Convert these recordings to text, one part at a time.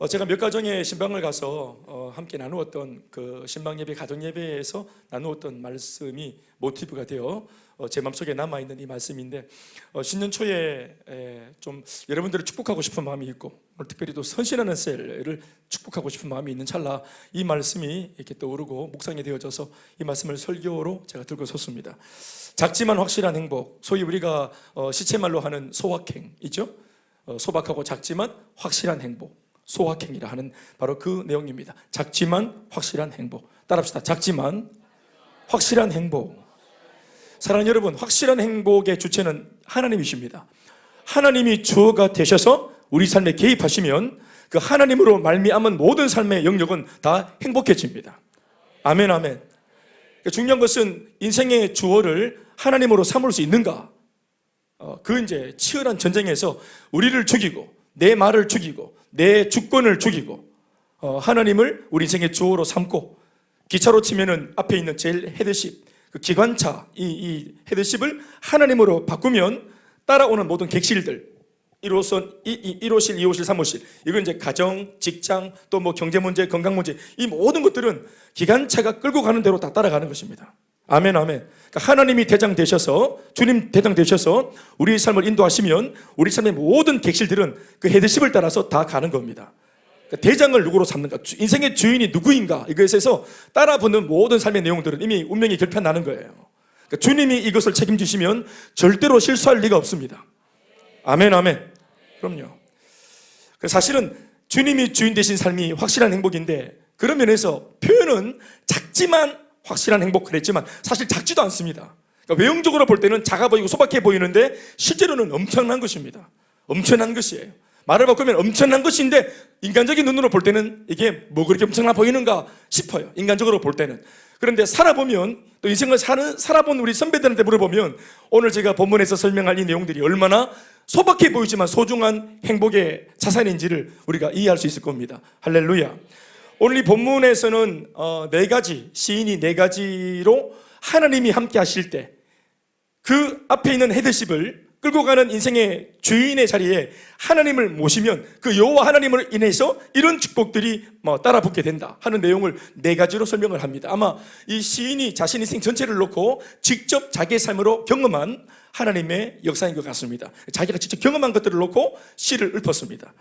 제가 몇 가정의 신방을 가서 함께 나누었던 그 신방예배, 가정예배에서 나누었던 말씀이 모티브가 되어 제 마음속에 남아있는 이 말씀인데, 신년 초에 좀 여러분들을 축복하고 싶은 마음이 있고, 오늘 특별히 또 선신하는 셀을 축복하고 싶은 마음이 있는 찰나 이 말씀이 이렇게 떠오르고 묵상이 되어져서 이 말씀을 설교로 제가 들고 섰습니다. 작지만 확실한 행복, 소위 우리가 시체말로 하는 소확행 있죠? 소박하고 작지만 확실한 행복, 소확행이라 하는 바로 그 내용입니다. 작지만 확실한 행복. 따라합시다. 작지만 확실한 행복. 사랑하는 여러분, 확실한 행복의 주체는 하나님이십니다. 하나님이 주어가 되셔서 우리 삶에 개입하시면 그 하나님으로 말미암은 모든 삶의 영역은 다 행복해집니다. 아멘, 아멘. 중요한 것은 인생의 주어를 하나님으로 삼을 수 있는가? 그 이제 치열한 전쟁에서 우리를 죽이고 내 말을 죽이고 내 주권을 죽이고 하나님을 우리 인생의 주어로 삼고, 기차로 치면은 앞에 있는 제일 헤드십, 그 기관차, 이 헤드십을 하나님으로 바꾸면 따라오는 모든 객실들, 1호선, 1호실, 2호실, 3호실, 이건 이제 가정, 직장, 또 뭐 경제 문제, 건강 문제, 이 모든 것들은 기관차가 끌고 가는 대로 다 따라가는 것입니다. 아멘, 아멘. 그러니까 하나님이 대장 되셔서, 주님 대장 되셔서 우리 삶을 인도하시면 우리 삶의 모든 객실들은 그 헤드십을 따라서 다 가는 겁니다. 그러니까 대장을 누구로 삼는가, 인생의 주인이 누구인가, 이것에서 따라붙는 모든 삶의 내용들은 이미 운명이 결판나는 거예요. 그러니까 주님이 이것을 책임지시면 절대로 실수할 리가 없습니다. 아멘, 아멘. 그럼요. 사실은 주님이 주인 되신 삶이 확실한 행복인데, 그런 면에서 표현은 작지만 확실한 행복 그랬지만 사실 작지도 않습니다. 그러니까 외형적으로 볼 때는 작아 보이고 소박해 보이는데 실제로는 엄청난 것입니다. 엄청난 것이에요. 말을 바꾸면 엄청난 것인데 인간적인 눈으로 볼 때는 이게 뭐 그렇게 엄청나 보이는가 싶어요. 인간적으로 볼 때는. 그런데 살아보면, 또 인생을 살아본 우리 선배들한테 물어보면 오늘 제가 본문에서 설명할 이 내용들이 얼마나 소박해 보이지만 소중한 행복의 자산인지를 우리가 이해할 수 있을 겁니다. 할렐루야. 오늘 이 본문에서는 네 가지, 시인이 네 가지로 하나님이 함께 하실 때 그 앞에 있는 헤드십을 끌고 가는 인생의 주인의 자리에 하나님을 모시면 그 여호와 하나님을 인해서 이런 축복들이 따라붙게 된다 하는 내용을 네 가지로 설명을 합니다. 아마 이 시인이 자신 인생 전체를 놓고 직접 자기의 삶으로 경험한 하나님의 역사인 것 같습니다. 자기가 직접 경험한 것들을 놓고 시를 읊었습니다.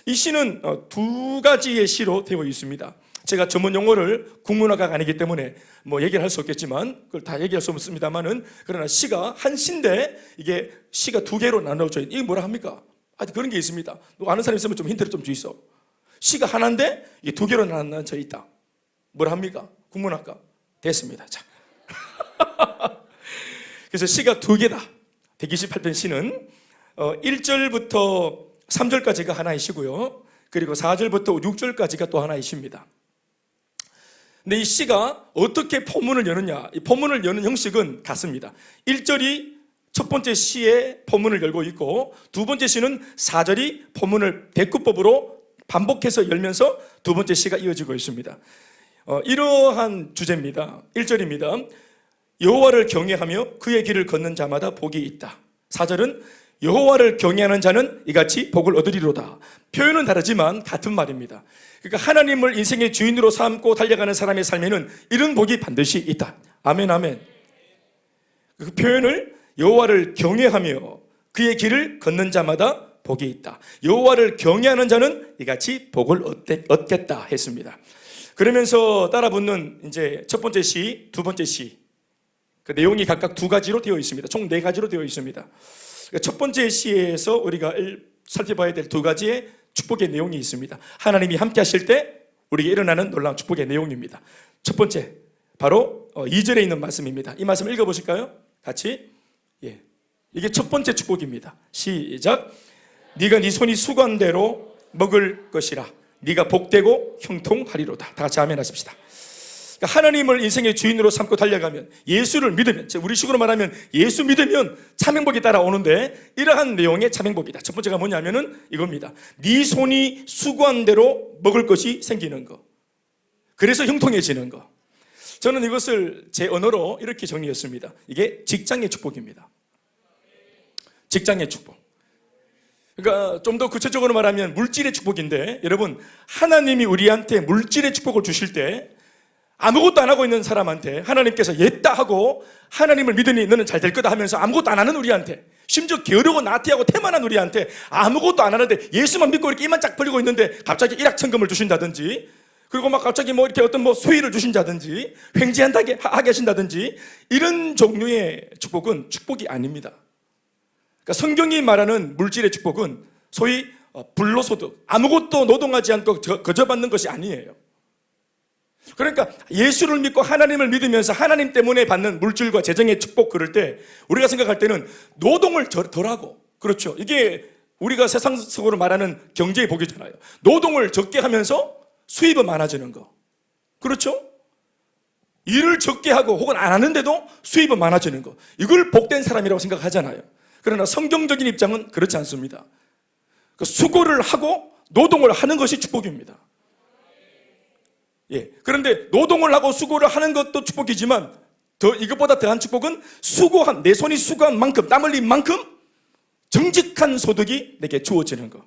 이 시는 두 가지의 시로 되어 있습니다. 제가 전문 용어를 국문화가가 아니기 때문에 뭐 얘기를 할 수 없겠지만, 그걸 다 얘기할 수 없습니다만은, 그러나 시가 한 시인데 이게 시가 두 개로 나눠져 있는, 이게 뭐라 합니까? 그런 게 있습니다. 아는 사람 있으면 좀 힌트를 좀 주이소. 시가 하나인데 이게 두 개로 나눠져 있다. 뭐라 합니까? 국문학과. 됐습니다. 자. 그래서 시가 두 개다. 128편 시는 1절부터 3절까지가 하나의 시고요, 그리고 4절부터 6절까지가 또 하나의 시입니다. 근데 이 시가 어떻게 포문을 여느냐, 이 포문을 여는 형식은 같습니다. 1절이 첫 번째 시의 포문을 열고 있고, 두 번째 시는 4절이 포문을 대꾸법으로 반복해서 열면서 두 번째 시가 이어지고 있습니다. 이러한 주제입니다. 1절입니다. 여호와를 경외하며 그의 길을 걷는 자마다 복이 있다. 4절은 여호와를 경외하는 자는 이같이 복을 얻으리로다. 표현은 다르지만 같은 말입니다. 그러니까 하나님을 인생의 주인으로 삼고 달려가는 사람의 삶에는 이런 복이 반드시 있다. 아멘, 아멘. 그 표현을 여호와를 경외하며 그의 길을 걷는 자마다 복이 있다. 여호와를 경외하는 자는 이같이 복을 얻겠다 했습니다. 그러면서 따라붙는 이제 첫 번째 시, 두 번째 시, 그 내용이 각각 두 가지로 되어 있습니다. 총 네 가지로 되어 있습니다. 첫 번째 시에서 우리가 살펴봐야 될 두 가지의 축복의 내용이 있습니다. 하나님이 함께 하실 때 우리에게 일어나는 놀라운 축복의 내용입니다. 첫 번째, 바로 2절에 있는 말씀입니다. 이 말씀 읽어보실까요? 같이. 예. 이게 첫 번째 축복입니다. 시작. 네가 네 손이 수고한 대로 먹을 것이라. 네가 복되고 형통하리로다. 다 같이 아멘 하십시다. 그러니까 하나님을 인생의 주인으로 삼고 달려가면, 예수를 믿으면, 우리식으로 말하면 예수 믿으면 참행복이 따라오는데, 이러한 내용의 참행복이다. 첫 번째가 뭐냐면은 이겁니다. 네 손이 수고한 대로 먹을 것이 생기는 거. 그래서 형통해지는 거. 저는 이것을 제 언어로 이렇게 정리했습니다. 이게 직장의 축복입니다. 직장의 축복. 그러니까 좀 더 구체적으로 말하면 물질의 축복인데, 여러분, 하나님이 우리한테 물질의 축복을 주실 때 아무것도 안 하고 있는 사람한테 하나님께서 옛다 하고 하나님을 믿으니 너는 잘 될 거다 하면서 아무것도 안 하는 우리한테, 심지어 게으르고 나태하고 태만한 우리한테 아무것도 안 하는데 예수만 믿고 이렇게 입만 쫙 벌리고 있는데 갑자기 일확천금을 주신다든지, 그리고 막 갑자기 뭐 이렇게 어떤 뭐 수의를 주신다든지, 횡재하게 하신다든지, 이런 종류의 축복은 축복이 아닙니다. 그러니까 성경이 말하는 물질의 축복은 소위 불로소득, 아무것도 노동하지 않고 거저 받는 것이 아니에요. 그러니까 예수를 믿고 하나님을 믿으면서 하나님 때문에 받는 물질과 재정의 축복, 그럴 때 우리가 생각할 때는 노동을 덜하고, 그렇죠, 이게 우리가 세상적으로 말하는 경제의 복이잖아요. 노동을 적게 하면서 수입은 많아지는 거, 그렇죠? 일을 적게 하고 혹은 안 하는데도 수입은 많아지는 거, 이걸 복된 사람이라고 생각하잖아요. 그러나 성경적인 입장은 그렇지 않습니다. 수고를 하고 노동을 하는 것이 축복입니다. 예. 그런데 노동을 하고 수고를 하는 것도 축복이지만 이것보다 더한 축복은 수고한, 내 손이 수고한 만큼, 땀 흘린 만큼 정직한 소득이 내게 주어지는 것.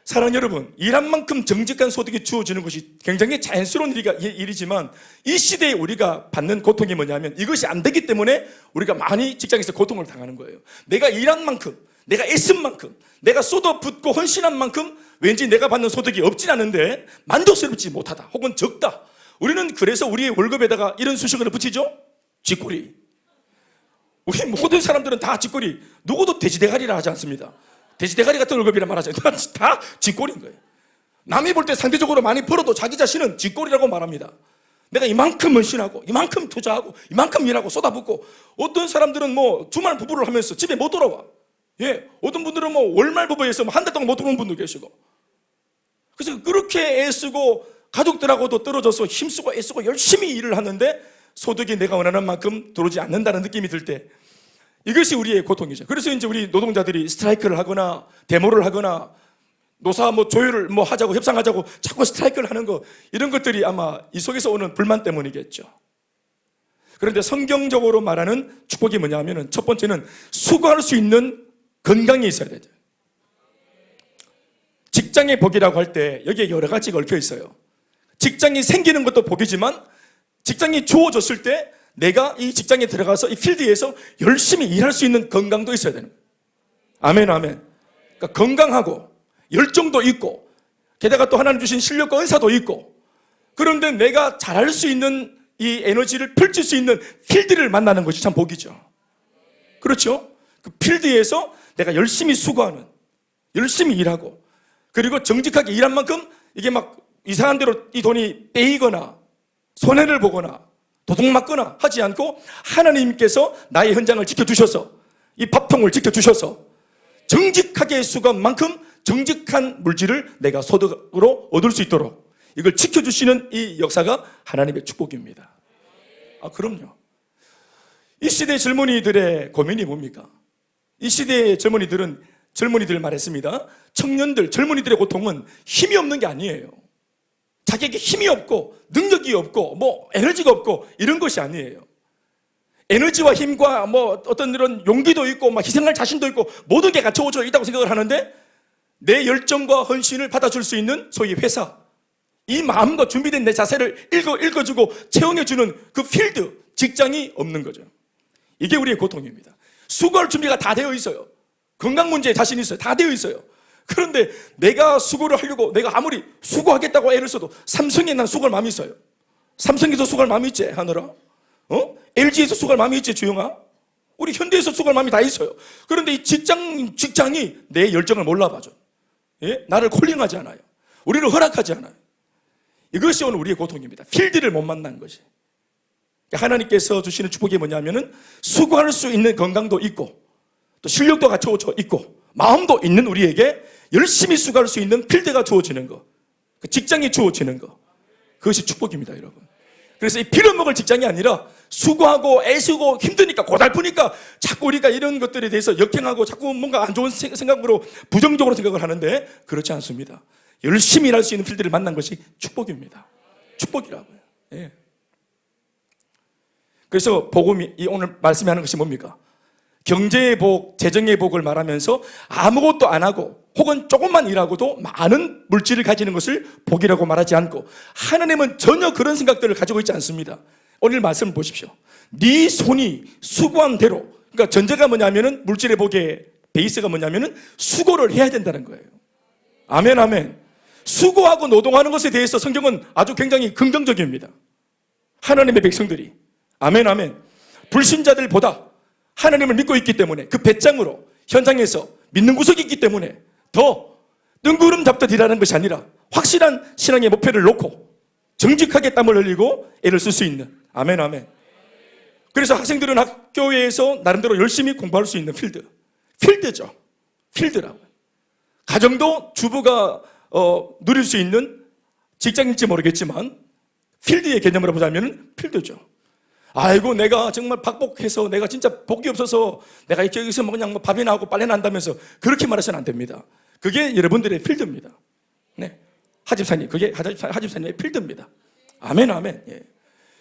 사랑하는 여러분, 일한 만큼 정직한 소득이 주어지는 것이 굉장히 자연스러운 일이지만 이 시대에 우리가 받는 고통이 뭐냐면 이것이 안 되기 때문에 우리가 많이 직장에서 고통을 당하는 거예요. 내가 일한 만큼, 내가 애쓴 만큼, 내가 쏟아붓고 헌신한 만큼 왠지 내가 받는 소득이 없진 않은데 만족스럽지 못하다 혹은 적다. 우리는 그래서 우리의 월급에다가 이런 수식어를 붙이죠. 쥐꼬리. 우리 모든 사람들은 다 쥐꼬리, 누구도 돼지대가리라 하지 않습니다. 돼지대가리 같은 월급이란 말하죠. 다 쥐꼬리인 거예요. 남이 볼 때 상대적으로 많이 벌어도 자기 자신은 쥐꼬리라고 말합니다. 내가 이만큼 헌신하고 이만큼 투자하고 이만큼 일하고 쏟아붓고, 어떤 사람들은 뭐 주말 부부를 하면서 집에 못 돌아와. 예, 어떤 분들은 뭐 월말 부부에서 한 달 동안 못 들어오는 분도 계시고. 그래서 그렇게 애쓰고 가족들하고도 떨어져서 힘쓰고 애쓰고 열심히 일을 하는데 소득이 내가 원하는 만큼 들어오지 않는다는 느낌이 들 때, 이것이 우리의 고통이죠. 그래서 이제 우리 노동자들이 스트라이크를 하거나 데모를 하거나 노사 뭐 조율을 뭐 하자고 협상하자고 자꾸 스트라이크를 하는 거, 이런 것들이 아마 이 속에서 오는 불만 때문이겠죠. 그런데 성경적으로 말하는 축복이 뭐냐면은 첫 번째는 수고할 수 있는 건강이 있어야 되죠. 직장의 복이라고 할 때 여기에 여러 가지가 얽혀 있어요. 직장이 생기는 것도 복이지만 직장이 주어졌을 때 내가 이 직장에 들어가서 이 필드에서 열심히 일할 수 있는 건강도 있어야 되는 거예요. 아멘, 아멘. 그러니까 건강하고 열정도 있고 게다가 또 하나님 주신 실력과 은사도 있고, 그런데 내가 잘할 수 있는 이 에너지를 펼칠 수 있는 필드를 만나는 것이 참 복이죠. 그렇죠? 그 필드에서 내가 열심히 수고하는, 열심히 일하고, 그리고 정직하게 일한 만큼 이게 막 이상한 대로 이 돈이 빼이거나 손해를 보거나 도둑맞거나 하지 않고 하나님께서 나의 현장을 지켜주셔서 이 밥통을 지켜주셔서 정직하게 수고한 만큼 정직한 물질을 내가 소득으로 얻을 수 있도록 이걸 지켜주시는 이 역사가 하나님의 축복입니다. 그럼요. 이 시대 젊은이들의 고민이 뭡니까? 이 시대의 젊은이들 말했습니다. 청년들, 젊은이들의 고통은 힘이 없는 게 아니에요. 자기에게 힘이 없고 능력이 없고 뭐 에너지가 없고 이런 것이 아니에요. 에너지와 힘과 뭐 어떤 이런 용기도 있고 막 희생할 자신도 있고 모든 게 갖춰져 있다고 생각을 하는데, 내 열정과 헌신을 받아줄 수 있는 소위 회사, 이 마음과 준비된 내 자세를 읽어주고 채용해주는 그 필드, 직장이 없는 거죠. 이게 우리의 고통입니다. 수고할 준비가 다 되어 있어요. 건강 문제에 자신이 있어요. 다 되어 있어요. 그런데 내가 수고를 하려고 내가 아무리 수고하겠다고 애를 써도, 삼성에 난 수고할 마음이 있어요. 삼성에서 수고할 마음이 있지, 하늘아? LG에서 수고할 마음이 있지, 주영아? 우리 현대에서 수고할 마음이 다 있어요. 그런데 이 직장이 내 열정을 몰라봐줘. 예? 나를 콜링하지 않아요. 우리를 허락하지 않아요. 이것이 오늘 우리의 고통입니다. 필드를 못 만난 것이. 하나님께서 주시는 축복이 뭐냐면은 수고할 수 있는 건강도 있고 또 실력도 갖춰져 있고 마음도 있는 우리에게 열심히 수고할 수 있는 필드가 주어지는 거, 그 직장이 주어지는 거, 그것이 축복입니다, 여러분. 그래서 이 빌어먹을 직장이 아니라 수고하고 애쓰고 힘드니까 고달프니까 자꾸 우리가 이런 것들에 대해서 역행하고 자꾸 뭔가 안 좋은 생각으로 부정적으로 생각을 하는데, 그렇지 않습니다. 열심히 일할 수 있는 필드를 만난 것이 축복입니다. 축복이라고요. 예. 그래서 복음이 오늘 말씀이 하는 것이 뭡니까? 경제의 복, 재정의 복을 말하면서 아무것도 안 하고 혹은 조금만 일하고도 많은 물질을 가지는 것을 복이라고 말하지 않고, 하나님은 전혀 그런 생각들을 가지고 있지 않습니다. 오늘 말씀을 보십시오. 네 손이 수고한 대로, 그러니까 전제가 뭐냐면은, 물질의 복의 베이스가 뭐냐면은 수고를 해야 된다는 거예요. 아멘, 아멘. 수고하고 노동하는 것에 대해서 성경은 아주 굉장히 긍정적입니다. 하나님의 백성들이, 아멘, 아멘, 불신자들보다 하나님을 믿고 있기 때문에 그 배짱으로 현장에서 믿는 구석이 있기 때문에 더 뜬구름 잡듯 일하는 것이 아니라 확실한 신앙의 목표를 놓고 정직하게 땀을 흘리고 애를 쓸 수 있는, 아멘, 아멘. 그래서 학생들은 학교에서 나름대로 열심히 공부할 수 있는 필드죠. 필드라고요. 가정도 주부가 누릴 수 있는 직장일지 모르겠지만 필드의 개념으로 보자면 필드죠. 아이고, 내가 정말 박복해서 내가 진짜 복이 없어서 내가 여기서 그냥 밥이나 하고 빨래나 한다면서 그렇게 말하셔는 안 됩니다. 그게 여러분들의 필드입니다. 네, 하집사님, 그게 하집사님의 필드입니다. 아멘, 아멘. 예.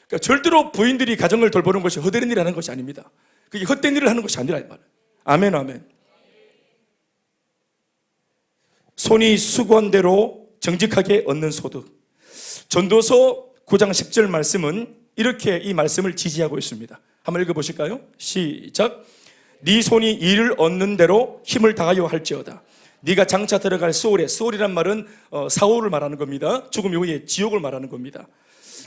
그러니까 절대로 부인들이 가정을 돌보는 것이 헛된 일을 하는 것이 아닙니다. 그게 헛된 일을 하는 것이 아니라 이 말이에요. 아멘, 아멘. 손이 수고한 대로 정직하게 얻는 소득. 전도서 9장 10절 말씀은 이렇게 이 말씀을 지지하고 있습니다. 한번 읽어보실까요? 시작. 네 손이 일을 얻는 대로 힘을 다하여 할지어다. 네가 장차 들어갈 소울에, 소울이란 말은 사울을 말하는 겁니다. 죽음 이후에 지옥을 말하는 겁니다.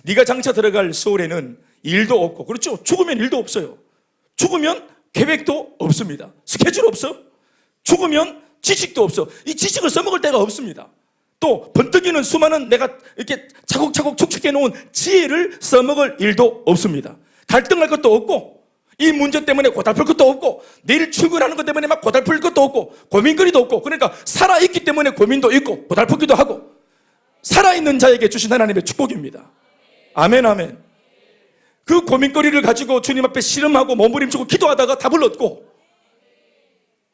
네가 장차 들어갈 소울에는 일도 없고, 그렇죠? 죽으면 일도 없어요. 죽으면 계획도 없습니다. 스케줄 없어. 죽으면 지식도 없어. 이 지식을 써먹을 데가 없습니다. 또 번뜩이는 수많은 내가 이렇게 차곡차곡 축축해 놓은 지혜를 써먹을 일도 없습니다. 갈등할 것도 없고, 이 문제 때문에 고달플 것도 없고, 내일 출근하는 것 때문에 막 고달플 것도 없고, 고민거리도 없고. 그러니까 살아있기 때문에 고민도 있고 고달프기도 하고, 살아있는 자에게 주신 하나님의 축복입니다. 아멘, 아멘. 그 고민거리를 가지고 주님 앞에 씨름하고 몸부림치고 기도하다가 답을 얻고,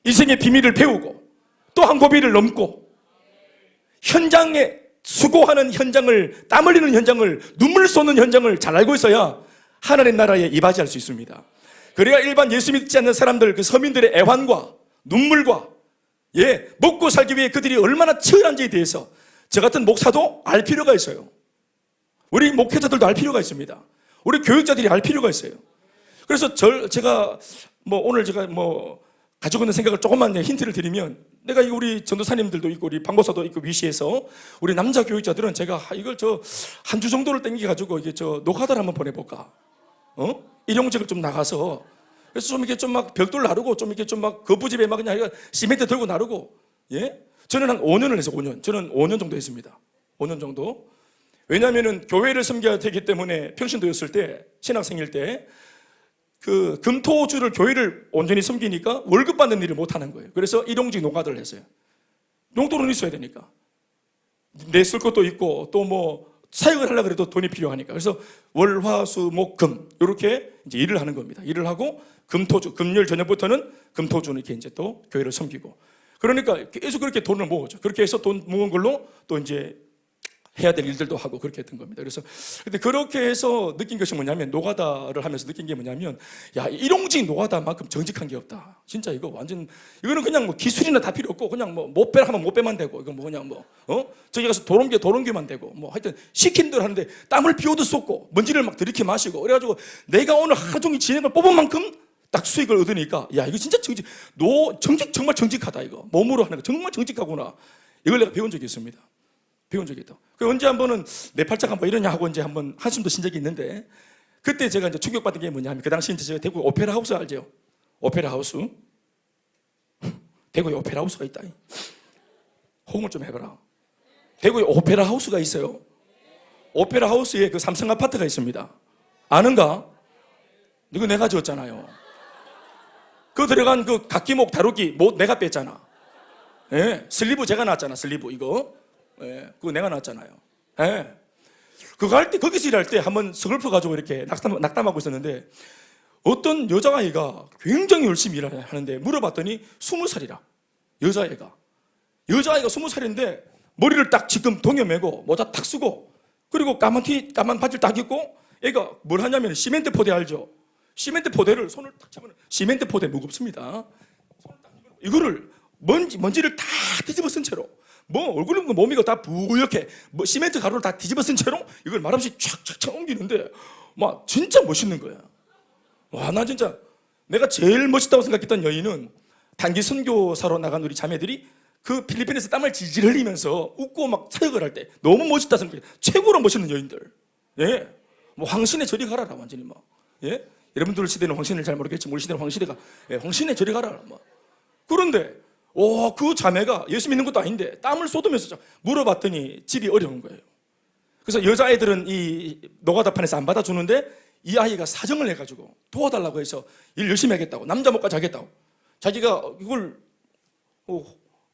인생의 비밀을 배우고, 또 한 고비를 넘고, 현장에 수고하는 현장을, 땀 흘리는 현장을, 눈물 쏟는 현장을 잘 알고 있어야 하나님 나라에 이바지할 수 있습니다. 그래야 일반 예수 믿지 않는 사람들, 그 서민들의 애환과 눈물과 먹고 살기 위해 그들이 얼마나 치열한지에 대해서 저 같은 목사도 알 필요가 있어요. 우리 목회자들도 알 필요가 있습니다. 우리 교육자들이 알 필요가 있어요. 그래서 제가 오늘 제가 가지고 있는 생각을 조금만 힌트를 드리면, 내가 우리 전도사님들도 있고 우리 방법사도 있고 위시에서 우리 남자 교육자들은 제가 이걸 한 주 정도를 땡겨가지고 이게 노가다를 한번 보내볼까? 일용직을 좀 나가서, 그래서 좀 이렇게 좀 막 벽돌 나르고 좀 이렇게 좀 막 거부집에 막 그냥 시멘트 들고 나르고, 저는 한 5년을 해서 5년. 저는 5년 정도 했습니다. 5년 정도. 왜냐하면은 교회를 섬겨야 되기 때문에 평신도였을 때, 신학생일 때, 그 금토주를 교회를 온전히 섬기니까 월급 받는 일을 못 하는 거예요. 그래서 일용직 노가다를 했어요. 용돈은 있어야 되니까. 내 쓸 것도 있고 또 사역을 하려고 해도 돈이 필요하니까. 그래서 월, 화, 수, 목, 금 이렇게 이제 일을 하는 겁니다. 일을 하고 금토주, 금요일 저녁부터는 금토주는 이렇게 이제 또 교회를 섬기고. 그러니까 계속 그렇게 돈을 모으죠. 그렇게 해서 돈 모은 걸로 또 이제 해야 될 일들도 하고 그렇게 했던 겁니다. 그래서 근데 그렇게 해서 느낀 것이 뭐냐면, 노가다를 하면서 느낀 게 뭐냐면, 야, 일용직 노가다만큼 정직한 게 없다. 진짜 이거 완전, 이거는 그냥 기술이나 다 필요 없고 그냥 못 빼라 하면 못 빼만 되고, 이거 그냥 저기 가서 도롱개만 되고, 하여튼 시킨 대로 하는데 땀을 비오듯 쏟고 먼지를 막 들이켜 마시고, 그래가지고 내가 오늘 하루 종일 진행을 뽑은 만큼 딱 수익을 얻으니까, 야, 이거 진짜 정말 정직하다. 이거 몸으로 하는 거 정말 정직하구나. 이걸 내가 배운 적이 있습니다. 배운 적이 있다. 언제 한 번은 내 팔자가 이러냐 하고 이제 한번 한숨도 쉰 적이 있는데, 그때 제가 이제 충격받은 게 뭐냐면, 그 당시 이제 제가 대구 오페라 하우스 알죠? 오페라 하우스. 대구에 오페라 하우스가 있다. 호응을 좀 해봐라. 대구에 오페라 하우스가 있어요. 오페라 하우스에 그 삼성 아파트가 있습니다. 아는가? 이거 내가 지었잖아요. 그 들어간 그 각기목 다루기 내가 뺐잖아. 슬리브 제가 놨잖아. 슬리브 이거. 그거 내가 놨잖아요. 그거 할 때, 거기서 일할 때 한번 서글퍼 가지고 이렇게 낙담하고 있었는데, 어떤 여자아이가 굉장히 열심히 일을 하는데 물어봤더니 20살이라. 여자아이가 20살인데 머리를 딱 지금 동여매고 모자 탁 쓰고 그리고 까만 바지를 딱 입고 얘가 뭘 하냐면 시멘트 포대 알죠? 시멘트 포대를 손을 딱 잡으면 시멘트 포대 무겁습니다. 손을 딱 이거를 먼지를 다 뒤집어 쓴 채로 얼굴은 몸이고 다 부옇게 시멘트 가루를 다 뒤집어 쓴 채로 이걸 말없이 촥촥촥 옮기는데 막 진짜 멋있는 거야. 와, 나 진짜 내가 제일 멋있다고 생각했던 여인은 단기 선교사로 나간 우리 자매들이 그 필리핀에서 땀을 질질 흘리면서 웃고 막 사역을 할 때 너무 멋있다 생각해. 최고로 멋있는 여인들. 예. 뭐 황신에 저리 가라라 완전히 막. 예. 여러분들 시대는 황신을 잘 모르겠지만 우리 시대는 황시대가 황신에 저리 가라라 막. 그런데 그 자매가 예수 믿는 것도 아닌데 땀을 쏟으면서 물어봤더니 집이 어려운 거예요. 그래서 여자애들은 이 노가다판에서 안 받아주는데 이 아이가 사정을 해가지고 도와달라고 해서 일 열심히 하겠다고 남자 목까지 하겠다고 자기가 이걸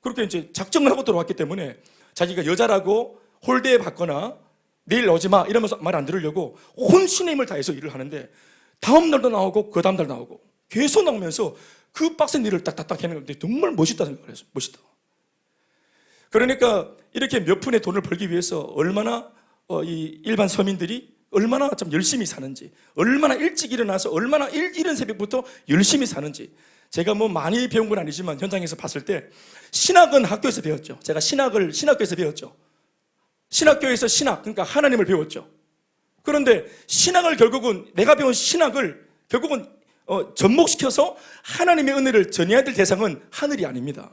그렇게 이제 작정을 하고 들어왔기 때문에 자기가 여자라고 홀대에 받거나 내일 오지 마 이러면서 말 안 들으려고 혼신의 힘을 다해서 일을 하는데 다음 날도 나오고 그 다음 날 나오고 계속 나오면서 그 빡센 일을 딱딱딱 해내는 건데 정말 멋있다 생각을 했어요. 멋있다. 그러니까 이렇게 몇 푼의 돈을 벌기 위해서 얼마나 이 일반 서민들이 얼마나 좀 열심히 사는지, 얼마나 일찍 일어나서 얼마나 이른 새벽부터 열심히 사는지 제가 뭐 많이 배운 건 아니지만 현장에서 봤을 때 신학은 학교에서 배웠죠. 제가 신학을 신학교에서 배웠죠. 신학교에서 신학, 그러니까 하나님을 배웠죠. 그런데 신학을 결국은 내가 배운 신학을 결국은 접목시켜서 하나님의 은혜를 전해야 될 대상은 하늘이 아닙니다.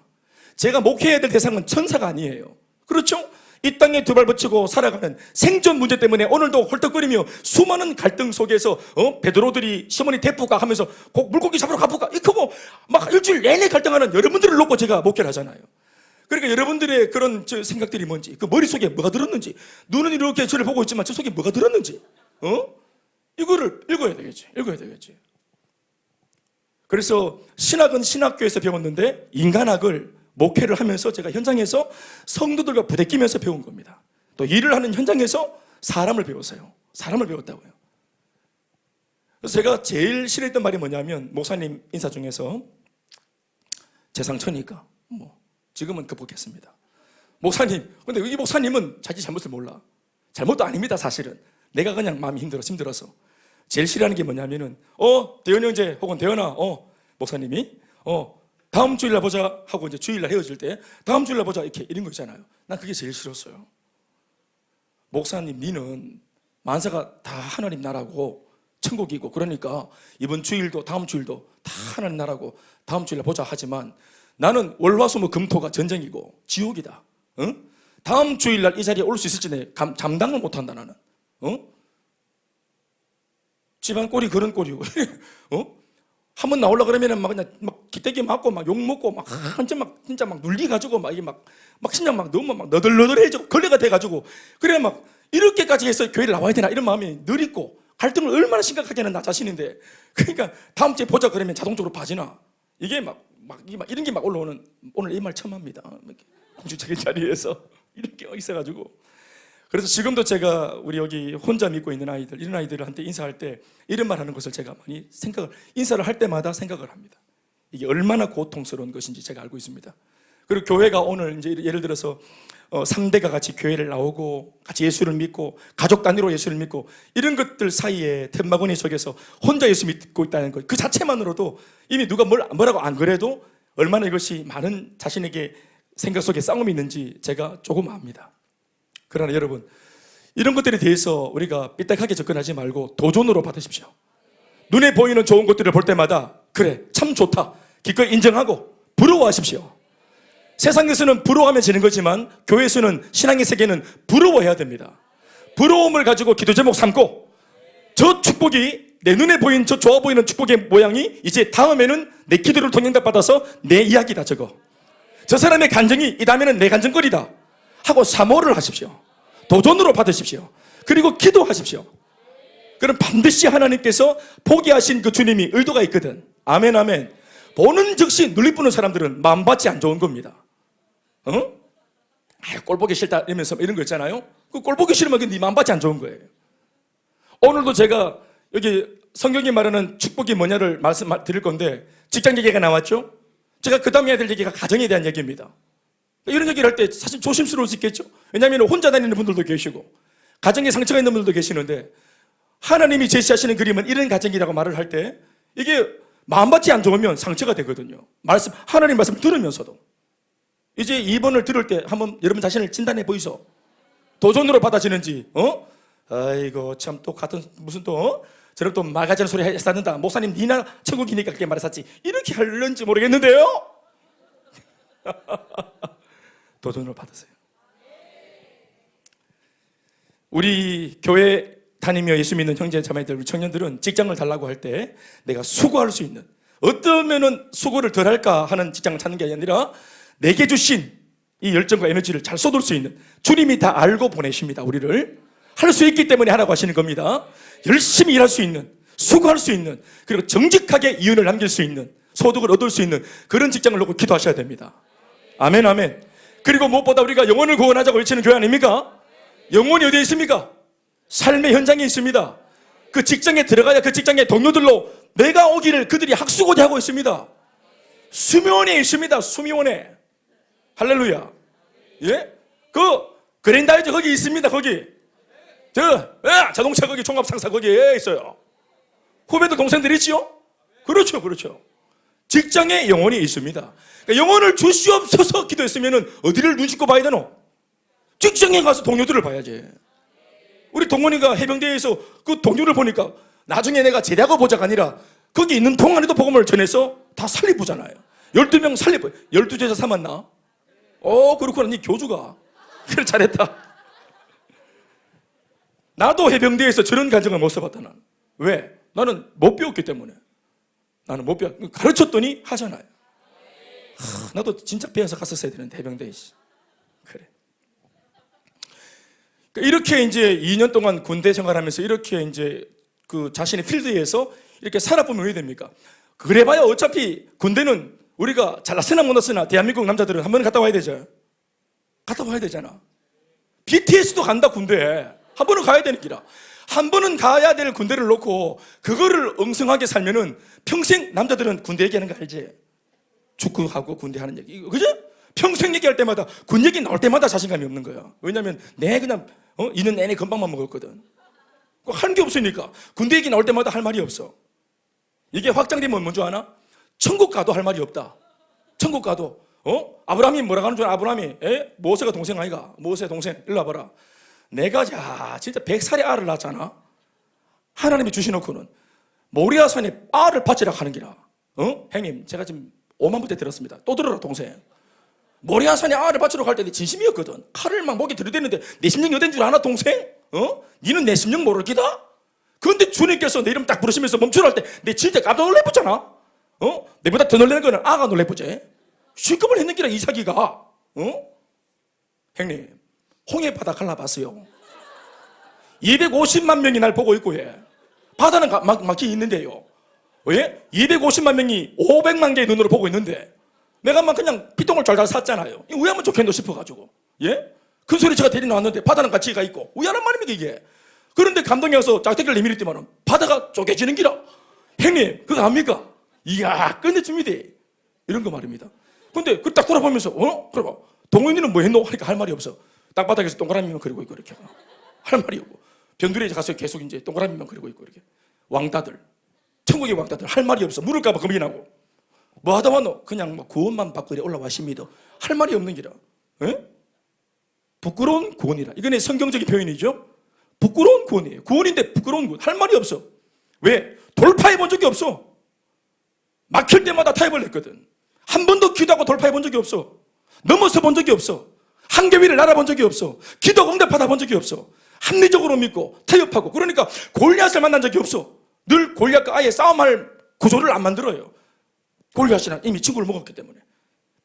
제가 목회해야 될 대상은 천사가 아니에요. 그렇죠? 이 땅에 두 발 붙이고 살아가는 생존 문제 때문에 오늘도 헐떡거리며 수많은 갈등 속에서 베드로들이 시몬이 대포가 하면서 물고기 잡으러 가볼까 이렇게 하고 막 일주일 내내 갈등하는 여러분들을 놓고 제가 목회를 하잖아요. 그러니까 여러분들의 그런 생각들이 뭔지, 그 머릿속에 뭐가 들었는지, 눈은 이렇게 저를 보고 있지만 저 속에 뭐가 들었는지 이거를 읽어야 되겠지. 그래서 신학은 신학교에서 배웠는데 인간학을 목회를 하면서 제가 현장에서 성도들과 부대끼면서 배운 겁니다. 또 일을 하는 현장에서 사람을 배웠어요. 사람을 배웠다고요. 그래서 제가 제일 싫어했던 말이 뭐냐면 목사님 인사 중에서 제 상처니까 지금은 극복했습니다. 목사님, 근데 이 목사님은 자기 잘못을 몰라. 잘못도 아닙니다 사실은. 내가 그냥 마음이 힘들어서. 제일 싫어하는 게 뭐냐면은 대현 형제 혹은 대현아 목사님이 다음 주일날 보자 하고 이제 주일날 헤어질 때 다음 주일날 보자 이런 거 있잖아요. 난 그게 제일 싫었어요. 목사님 니는 만사가 다 하나님 나라고 천국이고 그러니까 이번 주일도 다음 주일도 다 하나님 나라고 다음 주일날 보자 하지만 나는 월화수목 금토가 전쟁이고 지옥이다. 다음 주일날 이 자리에 올 수 있을지 내 감당을 못한다 나는. 집안 꼴이 그런 꼴이고 한번 나오려 그러면은 그냥 기대기 맞고 욕 먹고 진짜 눌리 가지고 이게 심장 너무 너덜너덜해지고 걸레가 돼 가지고 그래 이렇게까지 해서 교회를 나와야 되나 이런 마음이 늘 있고 갈등을 얼마나 심각하게 하는 나 자신인데 그러니까 다음 주에 보자 그러면 자동적으로 빠지나 이게 이런 게 올라오는 오늘 이 말 처음 합니다. 공주적인 자리에서 이렇게 있어가지고 그래서 지금도 제가 우리 여기 혼자 믿고 있는 아이들 이런 아이들한테 인사할 때 이런 말 하는 것을 제가 많이 인사를 할 때마다 생각을 합니다. 이게 얼마나 고통스러운 것인지 제가 알고 있습니다. 그리고 교회가 오늘 이제 예를 들어서 3대가 같이 교회를 나오고 같이 예수를 믿고 가족 단위로 예수를 믿고 이런 것들 사이에 틈바구니 속에서 혼자 예수 믿고 있다는 것 그 자체만으로도 이미 누가 뭐라고 안 그래도 얼마나 이것이 많은 자신에게 생각 속에 싸움이 있는지 제가 조금 압니다. 그러나 여러분 이런 것들에 대해서 우리가 삐딱하게 접근하지 말고 도전으로 받으십시오. 눈에 보이는 좋은 것들을 볼 때마다 그래 참 좋다 기꺼이 인정하고 부러워하십시오. 세상에서는 부러워하면 지는 거지만 교회에서는 신앙의 세계는 부러워해야 됩니다. 부러움을 가지고 기도 제목 삼고 저 축복이 내 눈에 보인 저 좋아 보이는 축복의 모양이 이제 다음에는 내 기도를 통행답 받아서 내 이야기다 저거 저 사람의 간증이 이 다음에는 내 간증거리다 하고 사모를 하십시오. 도전으로 받으십시오. 그리고 기도하십시오. 그럼 반드시 하나님께서 포기하신 그 주님이 의도가 있거든. 아멘 아멘. 보는 즉시 눌리뿌는 사람들은 마음밭이 안 좋은 겁니다. 꼴 보기 싫다 이러면서 이런 거 있잖아요. 그 꼴 보기 싫으면 네 마음밭이 안 좋은 거예요. 오늘도 제가 여기 성경이 말하는 축복이 뭐냐를 드릴 건데 직장 얘기가 나왔죠. 제가 그 다음에 해야 될 얘기가 가정에 대한 얘기입니다. 이런 얘기를 할 때 사실 조심스러울 수 있겠죠. 왜냐하면 혼자 다니는 분들도 계시고 가정에 상처가 있는 분들도 계시는데 하나님이 제시하시는 그림은 이런 가정이라고 말을 할 때 이게 마음밭이 안 좋으면 상처가 되거든요. 하나님 말씀 들으면서도. 이제 2번을 들을 때 한번 여러분 자신을 진단해 보이소. 도전으로 받아지는지, 아이고, 참 또 같은, 무슨 또, 저런 또 막아지는 소리 했었는다. 목사님, 니나 천국이니까 그렇게 말했었지. 이렇게 할는지 모르겠는데요? 도전으로 받으세요. 우리 교회 다니며 예수 믿는 형제 자매들, 우리 청년들은 직장을 달라고 할 때 내가 수고할 수 있는, 어떠면은 수고를 덜 할까 하는 직장을 찾는 게 아니라 내게 주신 이 열정과 에너지를 잘 쏟을 수 있는, 주님이 다 알고 보내십니다. 우리를 할 수 있기 때문에 하라고 하시는 겁니다. 열심히 일할 수 있는, 수고할 수 있는, 그리고 정직하게 이윤을 남길 수 있는, 소득을 얻을 수 있는 그런 직장을 놓고 기도하셔야 됩니다. 아멘, 아멘. 그리고 무엇보다 우리가 영혼을 구원하자고 외치는 교회 아닙니까? 영혼이 어디에 있습니까? 삶의 현장에 있습니다. 그 직장에 들어가야 그 직장의 동료들로 내가 오기를 그들이 학수고대 하고 있습니다. 수면에 있습니다. 수면에. 할렐루야. 예? 그랜다이저 거기 있습니다. 거기. 자동차 거기 종합상사 거기에 있어요. 후배들 동생들이 있지요? 그렇죠, 그렇죠. 직장에 영혼이 있습니다. 그러니까 영혼을 주시옵소서 기도했으면 어디를 눈짓고 봐야 되노? 직장에 가서 동료들을 봐야지. 우리 동원이가 해병대에서 그 동료를 보니까 나중에 내가 제대하고 보자가 아니라 거기 있는 동안에도 복음을 전해서 다 살리부잖아요. 12명 살리부. 12제자 삼았나? 그렇구나. 네 교주가. 그래, 잘했다. 나도 해병대에서 저런 가정을 못 써봤다. 나는. 왜? 나는 못 배웠기 때문에. 나는 못 배웠. 가르쳤더니 하잖아요. 나도 진짜 배워서 갔었어야 되는데 해병대에. 그래. 이렇게 이제 2년 동안 군대 생활하면서 이렇게 이제 그 자신의 필드에서 이렇게 살아보면 왜 됩니까? 그래봐야 어차피 군대는 우리가 잘났으나 못났으나 대한민국 남자들은 한 번은 갔다 와야 되죠. 갔다 와야 되잖아. BTS도 간다, 군대에. 한 번은 가야 되는 기라. 한 번은 가야 될 군대를 놓고 그거를 엉성하게 살면은 평생 남자들은 군대 얘기하는 거 알지? 축구하고 군대 하는 얘기. 그죠? 평생 얘기할 때마다 군 얘기 나올 때마다 자신감이 없는 거야. 왜냐면 내 그냥 2년 내내 건빵만 먹었거든. 할 게 없으니까 군대 얘기 나올 때마다 할 말이 없어. 이게 확장되면 뭔지 아나? 천국 가도 할 말이 없다. 천국 가도 아브라함이 뭐라고 하는 줄 알아? 아브라함이 모세가 동생 아이가? 모세 동생 일로 와봐라. 내가 진짜 100살의 알을 낳았잖아. 하나님이 주시놓고는 모리아산에 알을 바치라 하는 기라. 형님 제가 지금 5만 부대 들었습니다. 또 들어라 동생. 모리아산에 알을 바치러 갈 때 내 진심이었거든. 칼을 막 목에 들이대는데 내 심령이 어딘 줄 아나 동생? 니는 내 심령 모를 기다? 그런데 주님께서 내 이름 딱 부르시면서 멈추라 할 때 내 진짜 깜짝 놀래보잖아. 내보다 더 놀라는 거는 아가 놀래보지. 실컷을 했는 기라 이삭이가. 형님 홍해 바다 갈라봤어요. 250만 명이 날 보고 있고 해. 바다는 막히 있는데요. 왜? 250만 명이 500만 개의 눈으로 보고 있는데 내가 막 그냥 피똥을 잘 샀잖아요. 왜 하면 좋겠노 싶어가지고. 예? 큰 소리차가 데리 나왔는데 바다는 같이 가 있고. 왜 하는 말입니까 이게? 그런데 감동이 와서 짝대기를 내밀을 때만은 바다가 쪼개지는 기라. 형님 그거 압니까? 이야 끝내줍니다. 이런 거 말입니다. 근데 그 딱 돌아보면서 그래 봐. 동훈이는 뭐 했노? 하니까 할 말이 없어. 땅바닥에서 동그라미만 그리고 있고 이렇게. 할 말이 없고. 변두리에 가서 계속 이제 동그라미만 그리고 있고 이렇게. 왕따들. 천국의 왕따들 할 말이 없어. 물을까봐 겁이 나고. 뭐 하다 와노? 그냥 뭐 구원만 받고 올라와십니다. 할 말이 없는 기라. 에? 부끄러운 구원이라. 이건 성경적인 표현이죠. 부끄러운 구원이에요. 구원인데 부끄러운 구원. 할 말이 없어. 왜? 돌파해 본 적이 없어. 막힐 때마다 타협을 했거든. 한 번도 기도하고 돌파해 본 적이 없어. 넘어서 본 적이 없어. 한계 위를 날아본 적이 없어. 기도 응답받아 본 적이 없어. 합리적으로 믿고 타협하고. 그러니까 골리앗을 만난 적이 없어. 늘 골리앗과 아예 싸움할 구조를 안 만들어요. 골리앗이랑 이미 친구를 먹었기 때문에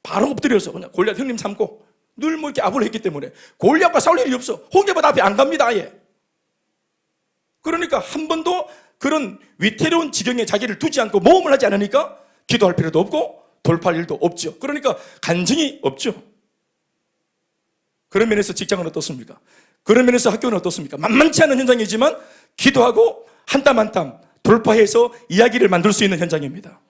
바로 엎드려서 그냥 골리앗 형님 삼고 늘 뭐 이렇게 아부를 했기 때문에 골리앗과 싸울 일이 없어. 홍해바다 앞에 안 갑니다 아예. 그러니까 한 번도 그런 위태로운 지경에 자기를 두지 않고 모험을 하지 않으니까 기도할 필요도 없고 돌파할 일도 없죠. 그러니까 간증이 없죠. 그런 면에서 직장은 어떻습니까? 그런 면에서 학교는 어떻습니까? 만만치 않은 현장이지만 기도하고 한 땀 한 땀 돌파해서 이야기를 만들 수 있는 현장입니다.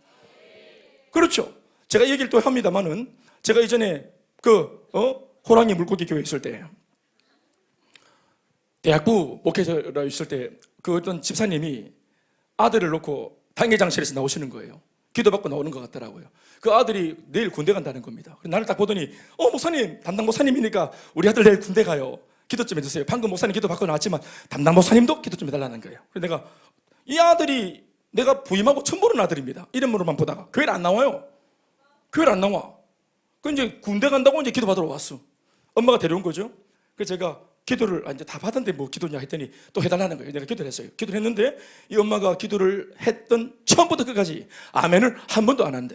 그렇죠. 제가 얘기를 또 합니다만은 제가 이전에 호랑이 물고기 교회 있을 때 대학부 목회자로 있을 때 그 어떤 집사님이 아들을 놓고 당회장실에서 나오시는 거예요. 기도받고 나오는 것 같더라고요. 그 아들이 내일 군대 간다는 겁니다. 나를 딱 보더니 목사님, 담당 목사님이니까 우리 아들 내일 군대 가요. 기도 좀 해주세요. 방금 목사님 기도 받고 나왔지만 담당 목사님도 기도 좀 해달라는 거예요. 그래서 내가 이 아들이 내가 부임하고 처음 보는 아들입니다. 이름으로만 보다가 교회를 안 나와요. 교회를 안 나와. 그 이제 군대 간다고 이제 기도 받으러 왔어. 엄마가 데려온 거죠. 그래서 제가 기도를 이제 다 받았는데 뭐 기도냐 했더니 또 해달라는 거예요. 내가 기도를 했어요. 기도를 했는데 이 엄마가 기도를 했던 처음부터 끝까지 아멘을 한 번도 안 한대.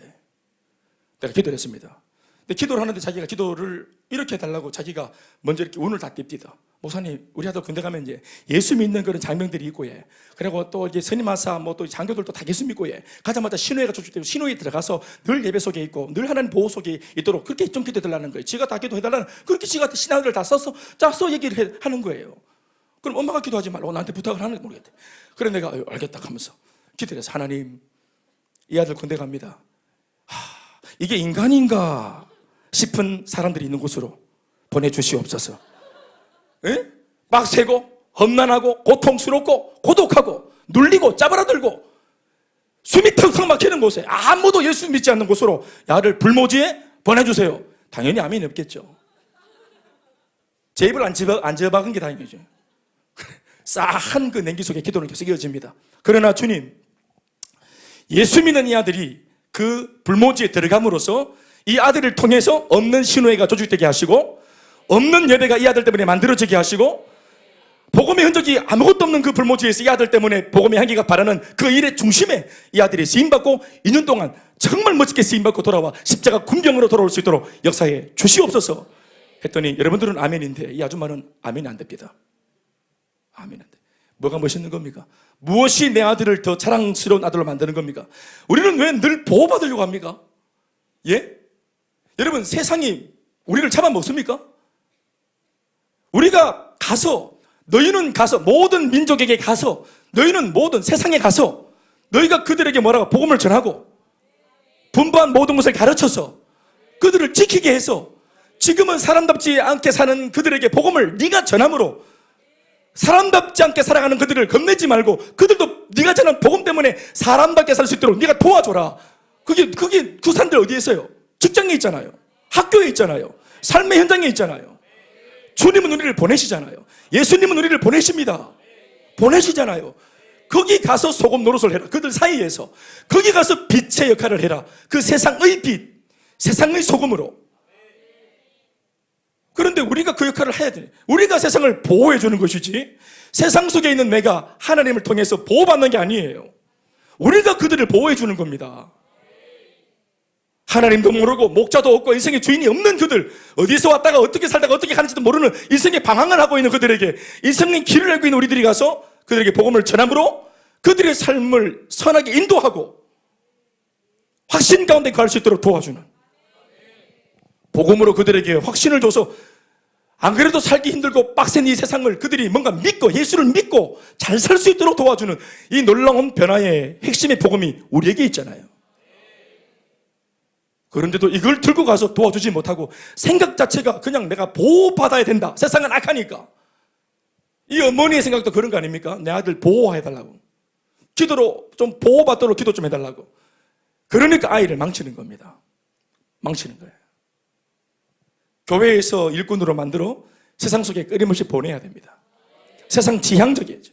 내가 기도를 했습니다. 근데 기도를 하는데 자기가 기도를 이렇게 해달라고 자기가 먼저 이렇게 운을 다 띕니다. 목사님, 우리 아들 군대 가면 이제 예수 믿는 그런 장병들이 있고, 그리고 또 이제 선임하사 뭐 또 장교들도 다 예수 믿고, 가자마자 신호회가 조직되고 신호에 들어가서 늘 예배 속에 있고 늘 하나님 보호 속에 있도록 그렇게 좀 기도해달라는 거예요. 지가 다 기도해달라는 그렇게 지가 신앙을 다 써서 짜서 얘기를 하는 거예요. 그럼 엄마가 기도하지 말고 나한테 부탁을 하는 게 모르겠대. 그래 내가 알겠다 하면서 기도를 해서 하나님, 이 아들 군대 갑니다. 이게 인간인가 싶은 사람들이 있는 곳으로 보내주시옵소서. 에? 빡세고 험난하고 고통스럽고 고독하고 눌리고 짜바라들고 숨이 턱턱 막히는 곳에 아무도 예수 믿지 않는 곳으로 야를 불모지에 보내주세요. 당연히 아멘이 없겠죠. 제 입을 안 지어박은 게 다행이죠. 싸한 그 냉기 속에 기도는 계속 이어집니다. 그러나 주님, 예수 믿는 이 아들이 그 불모지에 들어감으로써 이 아들을 통해서 없는 신호회가 조직되게 하시고 없는 예배가 이 아들 때문에 만들어지게 하시고 복음의 흔적이 아무것도 없는 그 불모지에서 이 아들 때문에 복음의 향기가 바라는 그 일의 중심에 이 아들이 쓰임받고 2년 동안 정말 멋지게 쓰임받고 돌아와 십자가 군병으로 돌아올 수 있도록 역사에 주시옵소서 했더니 여러분들은 아멘인데 이 아줌마는 아멘이 안 됩니다. 아멘 안 돼. 뭐가 멋있는 겁니까? 무엇이 내 아들을 더 자랑스러운 아들로 만드는 겁니까? 우리는 왜 늘 보호받으려고 합니까? 예? 여러분, 세상이 우리를 잡아먹습니까? 우리가 가서, 너희는 가서, 모든 민족에게 가서, 너희는 모든 세상에 가서, 너희가 그들에게 뭐라고 복음을 전하고, 분부한 모든 것을 가르쳐서, 그들을 지키게 해서, 지금은 사람답지 않게 사는 그들에게 복음을 네가 전함으로, 사람답지 않게 살아가는 그들을 겁내지 말고, 그들도 네가 전한 복음 때문에 사람답게 살 수 있도록 네가 도와줘라. 그게 그 사람들 어디에 있어요? 직장에 있잖아요. 학교에 있잖아요. 삶의 현장에 있잖아요. 주님은 우리를 보내시잖아요. 예수님은 우리를 보내십니다. 보내시잖아요. 거기 가서 소금 노릇을 해라. 그들 사이에서 거기 가서 빛의 역할을 해라. 그 세상의 빛, 세상의 소금으로. 그런데 우리가 그 역할을 해야 돼. 우리가 세상을 보호해 주는 것이지 세상 속에 있는 내가 하나님을 통해서 보호받는 게 아니에요. 우리가 그들을 보호해 주는 겁니다. 하나님도 모르고 목자도 없고 인생의 주인이 없는 그들, 어디서 왔다가 어떻게 살다가 어떻게 하는지도 모르는 인생의 방황을 하고 있는 그들에게 인생의 길을 알고 있는 우리들이 가서 그들에게 복음을 전함으로 그들의 삶을 선하게 인도하고 확신 가운데 갈 수 있도록 도와주는, 복음으로 그들에게 확신을 줘서 안 그래도 살기 힘들고 빡센 이 세상을 그들이 뭔가 믿고 예수를 믿고 잘 살 수 있도록 도와주는 이 놀라운 변화의 핵심의 복음이 우리에게 있잖아요. 그런데도 이걸 들고 가서 도와주지 못하고 생각 자체가 그냥 내가 보호받아야 된다. 세상은 악하니까. 이 어머니의 생각도 그런 거 아닙니까? 내 아들 보호해달라고. 기도로 좀 보호받도록 기도 좀 해달라고. 그러니까 아이를 망치는 겁니다. 망치는 거예요. 교회에서 일꾼으로 만들어 세상 속에 끊임없이 보내야 됩니다. 세상 지향적이어야죠.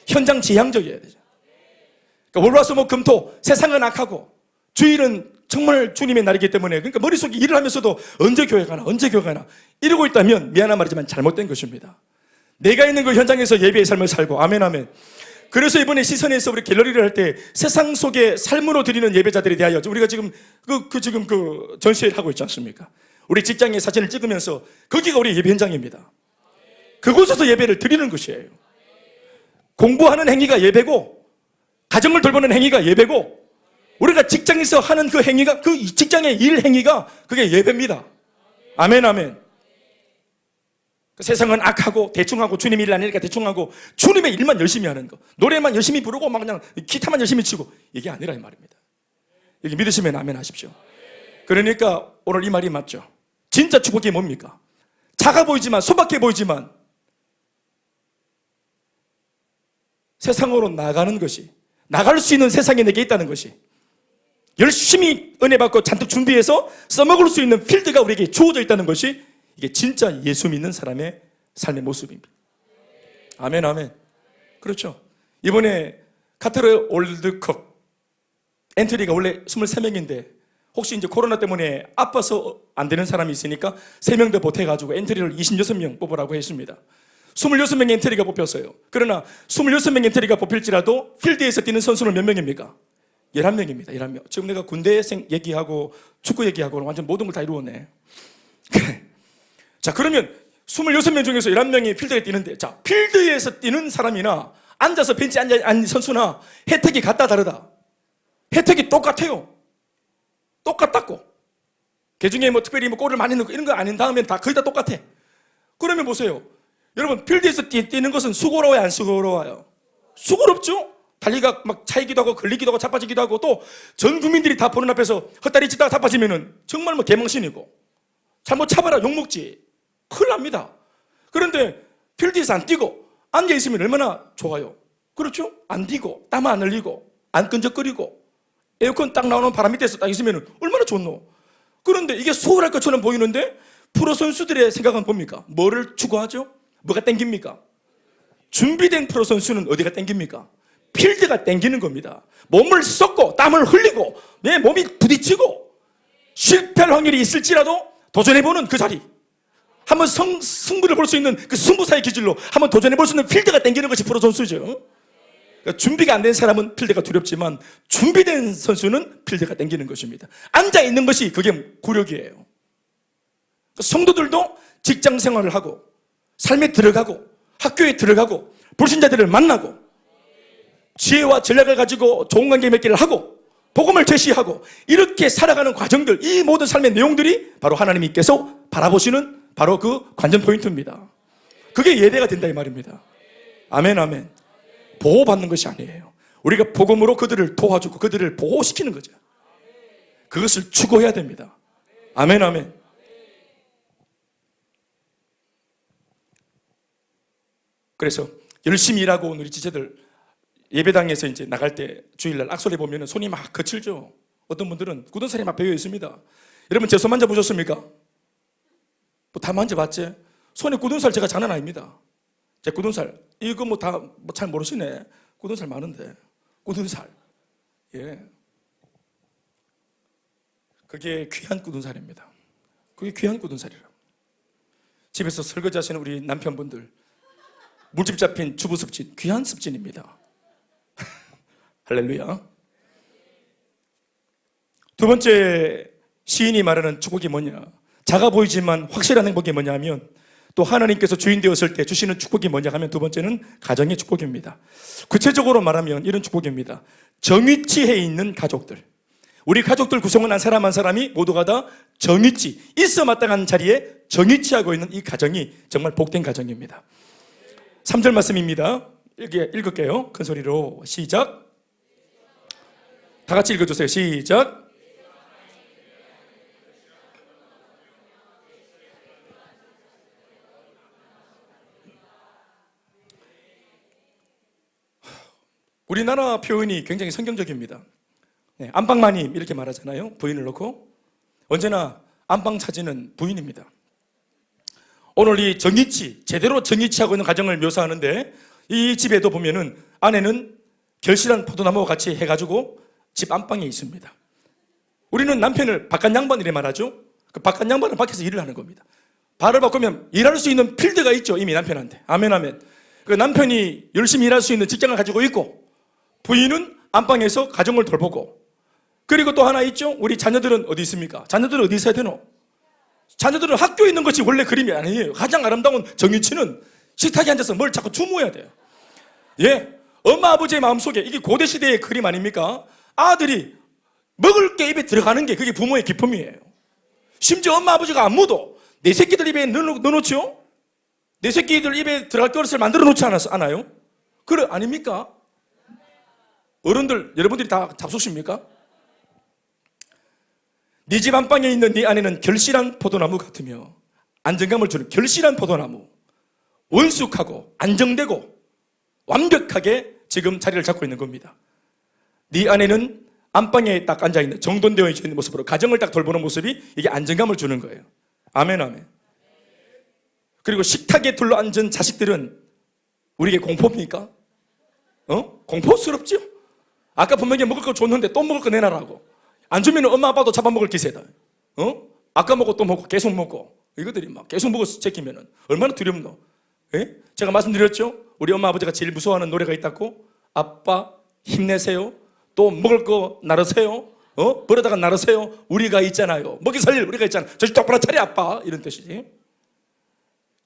현장 지향적이어야 되죠. 그러니까 월화수목금토 세상은 악하고 주일은 정말 주님의 날이기 때문에, 그러니까 머릿속에 일을 하면서도 언제 교회 가나 언제 교회 가나 이러고 있다면 미안한 말이지만 잘못된 것입니다. 내가 있는 그 현장에서 예배의 삶을 살고, 아멘 아멘. 그래서 이번에 시선에서 우리 갤러리를 할 때 세상 속에 삶으로 드리는 예배자들에 대하여 우리가 지금 지금 전시회를 하고 있지 않습니까? 우리 직장의 사진을 찍으면서 거기가 우리 예배 현장입니다. 그곳에서 예배를 드리는 것이에요. 공부하는 행위가 예배고 가정을 돌보는 행위가 예배고 우리가 직장에서 하는 그 행위가, 그 직장의 일 행위가 그게 예배입니다. 아멘 아멘. 세상은 악하고 대충하고 주님 일 아니니까 대충하고 주님의 일만 열심히 하는 거, 노래만 열심히 부르고 막 그냥 기타만 열심히 치고, 이게 아니라 이 말입니다. 여기 믿으시면 아멘 하십시오. 그러니까 오늘 이 말이 맞죠. 진짜 축복이 뭡니까? 작아 보이지만, 소박해 보이지만 세상으로 나가는 것이, 나갈 수 있는 세상이 내게 있다는 것이, 열심히 은혜 받고 잔뜩 준비해서 써먹을 수 있는 필드가 우리에게 주어져 있다는 것이, 이게 진짜 예수 믿는 사람의 삶의 모습입니다. 아멘, 아멘. 그렇죠. 이번에 카타르 월드컵 엔트리가 원래 23명인데 혹시 이제 코로나 때문에 아파서 안 되는 사람이 있으니까 3명 더 보태가지고 엔트리를 26명 뽑으라고 했습니다. 26명 엔트리가 뽑혔어요. 그러나 26명 엔트리가 뽑힐지라도 필드에서 뛰는 선수는 몇 명입니까? 11명입니다. 11명. 지금 내가 군대 얘기하고 축구 얘기하고 완전 모든 걸 다 이루었네. 자, 그러면 26명 중에서 11명이 필드에 뛰는데, 자, 필드에서 뛰는 사람이나 앉아서 벤치에 앉은 선수나 혜택이 같다 다르다? 혜택이 똑같아요. 똑같다고. 개중에 뭐 특별히 뭐 골을 많이 넣고 이런 거 아닌 다음엔 다 거의 다 똑같아. 그러면 보세요. 여러분, 필드에서 뛰는 것은 수고로워요, 안 수고로워요? 수고롭죠? 달리기가 막 차이기도 하고 걸리기도 하고 자빠지기도 하고, 또 전 국민들이 다 보는 앞에서 헛다리 찢다가 자빠지면은 정말 뭐 개망신이고, 잘못 차봐라 욕먹지. 큰일 납니다. 그런데 필드에서 안 뛰고 앉아있으면 얼마나 좋아요? 그렇죠? 안 뛰고 땀 안 흘리고 안 끈적거리고 에어컨 딱 나오는 바람 밑에서 딱 있으면 얼마나 좋노? 그런데 이게 수월할 것처럼 보이는데 프로 선수들의 생각은 뭡니까? 뭐를 추구하죠? 뭐가 땡깁니까? 준비된 프로 선수는 어디가 땡깁니까? 필드가 땡기는 겁니다. 몸을 쏟고 땀을 흘리고 내 몸이 부딪히고 실패할 확률이 있을지라도 도전해보는 그 자리, 한번 승부를 볼 수 있는 그 승부사의 기질로 한번 도전해볼 수 있는 필드가 땡기는 것이 프로 선수죠. 그러니까 준비가 안 된 사람은 필드가 두렵지만 준비된 선수는 필드가 땡기는 것입니다. 앉아있는 것이 그게 굴욕이에요. 성도들도 직장 생활을 하고 삶에 들어가고 학교에 들어가고 불신자들을 만나고 지혜와 전략을 가지고 좋은 관계 맺기를 하고 복음을 제시하고 이렇게 살아가는 과정들, 이 모든 삶의 내용들이 바로 하나님께서 바라보시는 바로 그 관전 포인트입니다. 그게 예배가 된다 이 말입니다. 아멘, 아멘. 보호받는 것이 아니에요. 우리가 복음으로 그들을 도와주고 그들을 보호시키는 거죠. 그것을 추구해야 됩니다. 아멘, 아멘. 그래서 열심히 일하고 온 우리 지체들 예배당에서 이제 나갈 때 주일날 악소리 보면 손이 막 거칠죠. 어떤 분들은 굳은 살이 막 배어 있습니다. 여러분 제 손 만져보셨습니까? 뭐 다 만져봤지? 손에 굳은 살 제가 장난 아닙니다. 제 굳은 살 이거 뭐 다 잘 모르시네. 굳은 살 많은데 굳은 살, 예, 그게 귀한 굳은 살입니다. 그게 귀한 굳은 살이라. 집에서 설거지하시는 우리 남편분들 물집 잡힌 주부 습진, 귀한 습진입니다. 할렐루야. 두 번째 시인이 말하는 축복이 뭐냐? 작아 보이지만 확실한 행복이 뭐냐 하면, 또 하나님께서 주인 되었을 때 주시는 축복이 뭐냐 하면 두 번째는 가정의 축복입니다. 구체적으로 말하면 이런 축복입니다. 정위치해 있는 가족들, 우리 가족들 구성은 한 사람 한 사람이 모두가 다 정위치, 있어 마땅한 자리에 정위치하고 있는 이 가정이 정말 복된 가정입니다. 3절 말씀입니다. 읽을게요. 큰 소리로 시작. 다 같이 읽어주세요. 시작. 우리나라 표현이 굉장히 성경적입니다. 네, 안방마님 이렇게 말하잖아요. 부인을 놓고. 언제나 안방 차지는 부인입니다. 오늘 이 정위치, 제대로 정위치하고 있는 가정을 묘사하는데, 이 집에도 보면은 아내는 결실한 포도나무와 같이 해가지고 집 안방에 있습니다. 우리는 남편을 바깥 양반이래 말하죠. 그 바깥 양반은 밖에서 일을 하는 겁니다. 발을 바꾸면 일할 수 있는 필드가 있죠, 이미 남편한테. 아멘, 아멘. 그 남편이 열심히 일할 수 있는 직장을 가지고 있고, 부인은 안방에서 가정을 돌보고, 그리고 또 하나 있죠. 우리 자녀들은 어디 있습니까? 자녀들은 어디 있어야 되노? 자녀들은 학교에 있는 것이 원래 그림이 아니에요. 가장 아름다운 정위치는 식탁에 앉아서 뭘 자꾸 주무어야 돼요. 예, 엄마 아버지의 마음속에, 이게 고대시대의 그림 아닙니까? 아들이 먹을 게 입에 들어가는 게 그게 부모의 기쁨이에요. 심지어 엄마 아버지가 안무도 내 새끼들 입에 넣어놓죠? 내 새끼들 입에 들어갈 것을 만들어 놓지 않아요? 그래, 아닙니까? 어른들, 여러분들이 다 잡수십니까? 네 집 안방에 있는 네 아내는 결실한 포도나무 같으며 안정감을 주는 결실한 포도나무, 원숙하고 안정되고 완벽하게 지금 자리를 잡고 있는 겁니다. 네 아내는 안방에 딱 앉아있는, 정돈되어 있는 모습으로 가정을 딱 돌보는 모습이 이게 안정감을 주는 거예요. 아멘, 아멘. 그리고 식탁에 둘러앉은 자식들은 우리에게 공포입니까? 공포스럽죠? 아까 분명히 먹을 거 줬는데 또 먹을 거 내놔라고. 안 주면 엄마 아빠도 잡아먹을 기세다. 아까 먹고 또 먹고 계속 먹고. 이것들이 막 계속 먹어서 제끼면은 얼마나 두렵노? 예? 제가 말씀드렸죠? 우리 엄마 아버지가 제일 무서워하는 노래가 있다고? 아빠 힘내세요. 또 먹을 거 나르세요. 버려다가 나르세요. 우리가 있잖아요. 먹이 살릴 우리가 있잖아. 정신 똑바로 차려 아빠. 이런 뜻이지.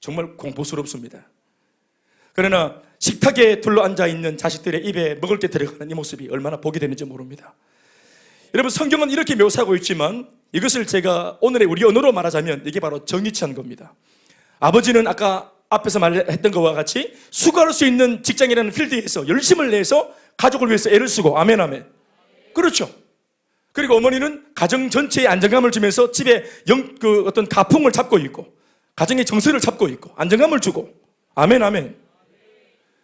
정말 공포스럽습니다. 그러나 식탁에 둘러앉아 있는 자식들의 입에 먹을 게 들어가는 이 모습이 얼마나 복이 되는지 모릅니다. 여러분, 성경은 이렇게 묘사하고 있지만 이것을 제가 오늘의 우리 언어로 말하자면 이게 바로 정의치한 겁니다. 아버지는 아까 앞에서 말했던 것과 같이 수고할 수 있는 직장이라는 필드에서 열심을 내서 가족을 위해서 애를 쓰고, 아멘 아멘. 그렇죠. 그리고 어머니는 가정 전체에 안정감을 주면서 집에 어떤 가풍을 잡고 있고 가정의 정서를 잡고 있고 안정감을 주고, 아멘 아멘.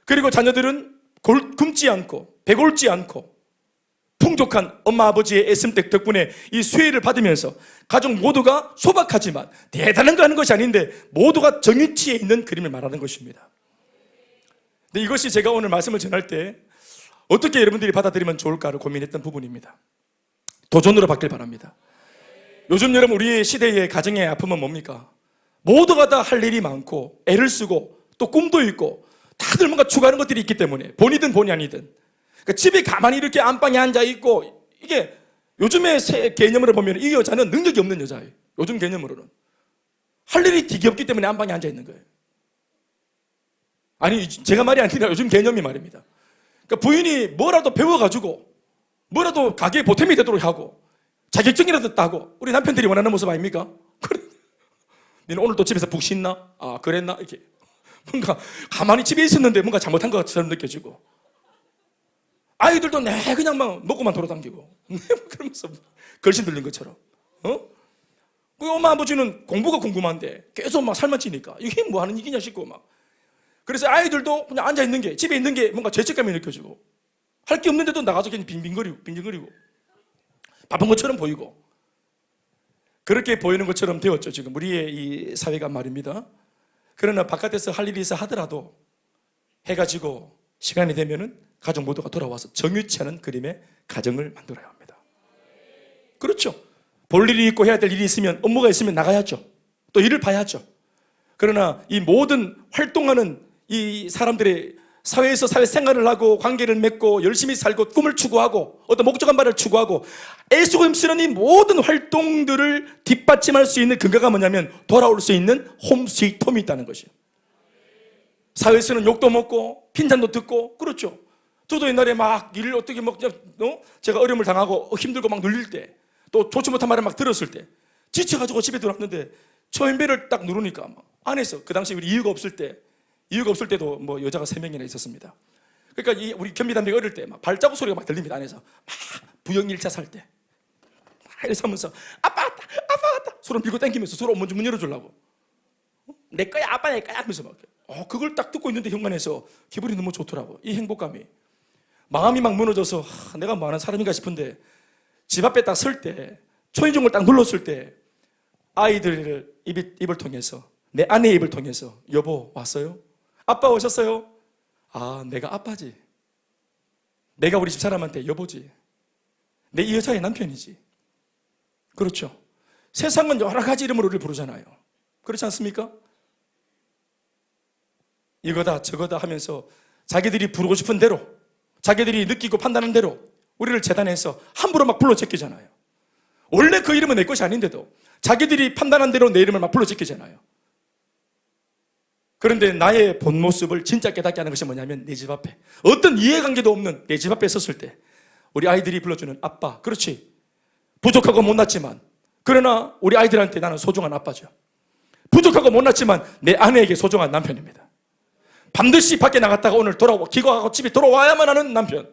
그리고 자녀들은 굶지 않고 배골지 않고 풍족한 엄마 아버지의 애씀 덕분에 이 수혜를 받으면서 가족 모두가 소박하지만 대단한 거 하는 것이 아닌데 모두가 정의치에 있는 그림을 말하는 것입니다. 근데 이것이 제가 오늘 말씀을 전할 때 어떻게 여러분들이 받아들이면 좋을까를 고민했던 부분입니다. 도전으로 받길 바랍니다. 요즘 여러분 우리 시대의 가정의 아픔은 뭡니까? 모두가 다 할 일이 많고 애를 쓰고 또 꿈도 있고 다들 뭔가 추구하는 것들이 있기 때문에 본이든 본이 아니든 그러니까 집에 가만히 이렇게 안방에 앉아있고, 이게 요즘의 새 개념으로 보면 이 여자는 능력이 없는 여자예요. 요즘 개념으로는 할 일이 되게 없기 때문에 안방에 앉아있는 거예요. 아니 제가 말이 아니라 요즘 개념이 말입니다. 그러니까 부인이 뭐라도 배워가지고 뭐라도 가게에 보탬이 되도록 하고 자격증이라도 따고 우리 남편들이 원하는 모습 아닙니까? 그래. 너는 오늘 또 집에서 푹 씻나? 아 그랬나? 이렇게 뭔가 가만히 집에 있었는데 뭔가 잘못한 것처럼 느껴지고, 아이들도 내 그냥 막 먹고만 돌아다니고 그러면서 걸신 들린 것처럼. 우리 엄마 아버지는 공부가 궁금한데 계속 막 살만 찌니까 이게 뭐 하는 얘기냐 싶고 막. 그래서 아이들도 그냥 앉아 있는 게, 집에 있는 게 뭔가 죄책감이 느껴지고 할 게 없는데도 나가서 그냥 빙빙거리고 바쁜 것처럼 보이고, 그렇게 보이는 것처럼 되었죠 지금 우리의 이 사회가 말입니다. 그러나 바깥에서 할 일이 있어 하더라도 해가 지고 시간이 되면은 가족 모두가 돌아와서 정의치 않은 그림의 가정을 만들어야 합니다. 그렇죠. 볼 일이 있고 해야 될 일이 있으면, 업무가 있으면 나가야죠. 또 일을 봐야죠. 그러나 이 모든 활동하는 이 사람들의 사회에서 사회생활을 하고 관계를 맺고 열심히 살고 꿈을 추구하고 어떤 목적한 바를 추구하고 애쓰고 힘쓰는 이 모든 활동들을 뒷받침할 수 있는 근거가 뭐냐면 돌아올 수 있는 홈 스위트 홈이 있다는 것이에요. 사회에서는 욕도 먹고 핀잔도 듣고, 그렇죠. 저도 옛날에 막 일을 어떻게 제가 어려움을 당하고 힘들고 막 눌릴 때, 또 좋지 못한 말을 막 들었을 때 지쳐가지고 집에 들어왔는데 초인배를 딱 누르니까 막 안에서, 그 당시 우리 이유가 없을 때도 뭐 여자가 3명이나 있었습니다. 그러니까 우리 경비단비가 어릴 때 막 발자국 소리가 막 들립니다. 안에서 막 부영 1차 살 때 막 이래서 하면서 아빠 왔다 손을 밀고 당기면서 서로 먼저 문 열어주려고, 내 거야 아빠 내 거야 하면서 막 그걸 딱 듣고 있는데 현관에서 기분이 너무 좋더라고. 이 행복감이 마음이 막 무너져서 내가 뭐 하는 사람인가 싶은데 집 앞에 딱 설 때 초인종을 딱 눌렀을 때 아이들 입을 통해서, 내 아내의 입을 통해서 여보 왔어요? 아빠 오셨어요? 아 내가 아빠지, 내가 우리 집사람한테 여보지, 내 이 여자의 남편이지. 그렇죠. 세상은 여러 가지 이름으로 우리를 부르잖아요. 그렇지 않습니까? 이거다 저거다 하면서 자기들이 부르고 싶은 대로, 자기들이 느끼고 판단한 대로 우리를 재단해서 함부로 막 불러 제끼잖아요. 원래 그 이름은 내 것이 아닌데도 자기들이 판단한 대로 내 이름을 막 불러 제끼잖아요. 그런데 나의 본 모습을 진짜 깨닫게 하는 것이 뭐냐면 내 집 앞에, 어떤 이해관계도 없는 내 집 앞에 섰을 때 우리 아이들이 불러주는 아빠. 그렇지. 부족하고 못났지만 그러나 우리 아이들한테 나는 소중한 아빠죠. 부족하고 못났지만 내 아내에게 소중한 남편입니다. 반드시 밖에 나갔다가 오늘 귀가하고 집에 돌아와야만 하는 남편.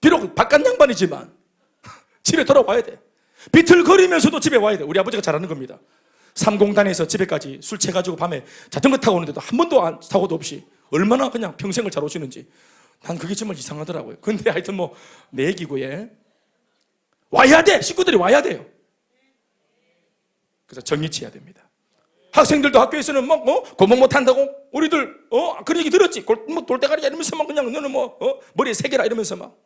비록 바깥 양반이지만 집에 돌아와야 돼. 비틀거리면서도 집에 와야 돼. 우리 아버지가 잘하는 겁니다. 3공단에서 집에까지 술 취해가지고 밤에 자전거 타고 오는데도 한 번도 사고도 없이 얼마나 그냥 평생을 잘 오시는지 난 그게 정말 이상하더라고요. 근데 하여튼 뭐 내 얘기고, 예. 와야 돼. 식구들이 와야 돼요. 그래서 정리치해야 됩니다. 학생들도 학교에서는 막 공부 못한다고 우리들 그런 얘기 들었지. 뭐 돌대가리야 이러면서 막 그냥 너는 머리에 세 개라 이러면서 막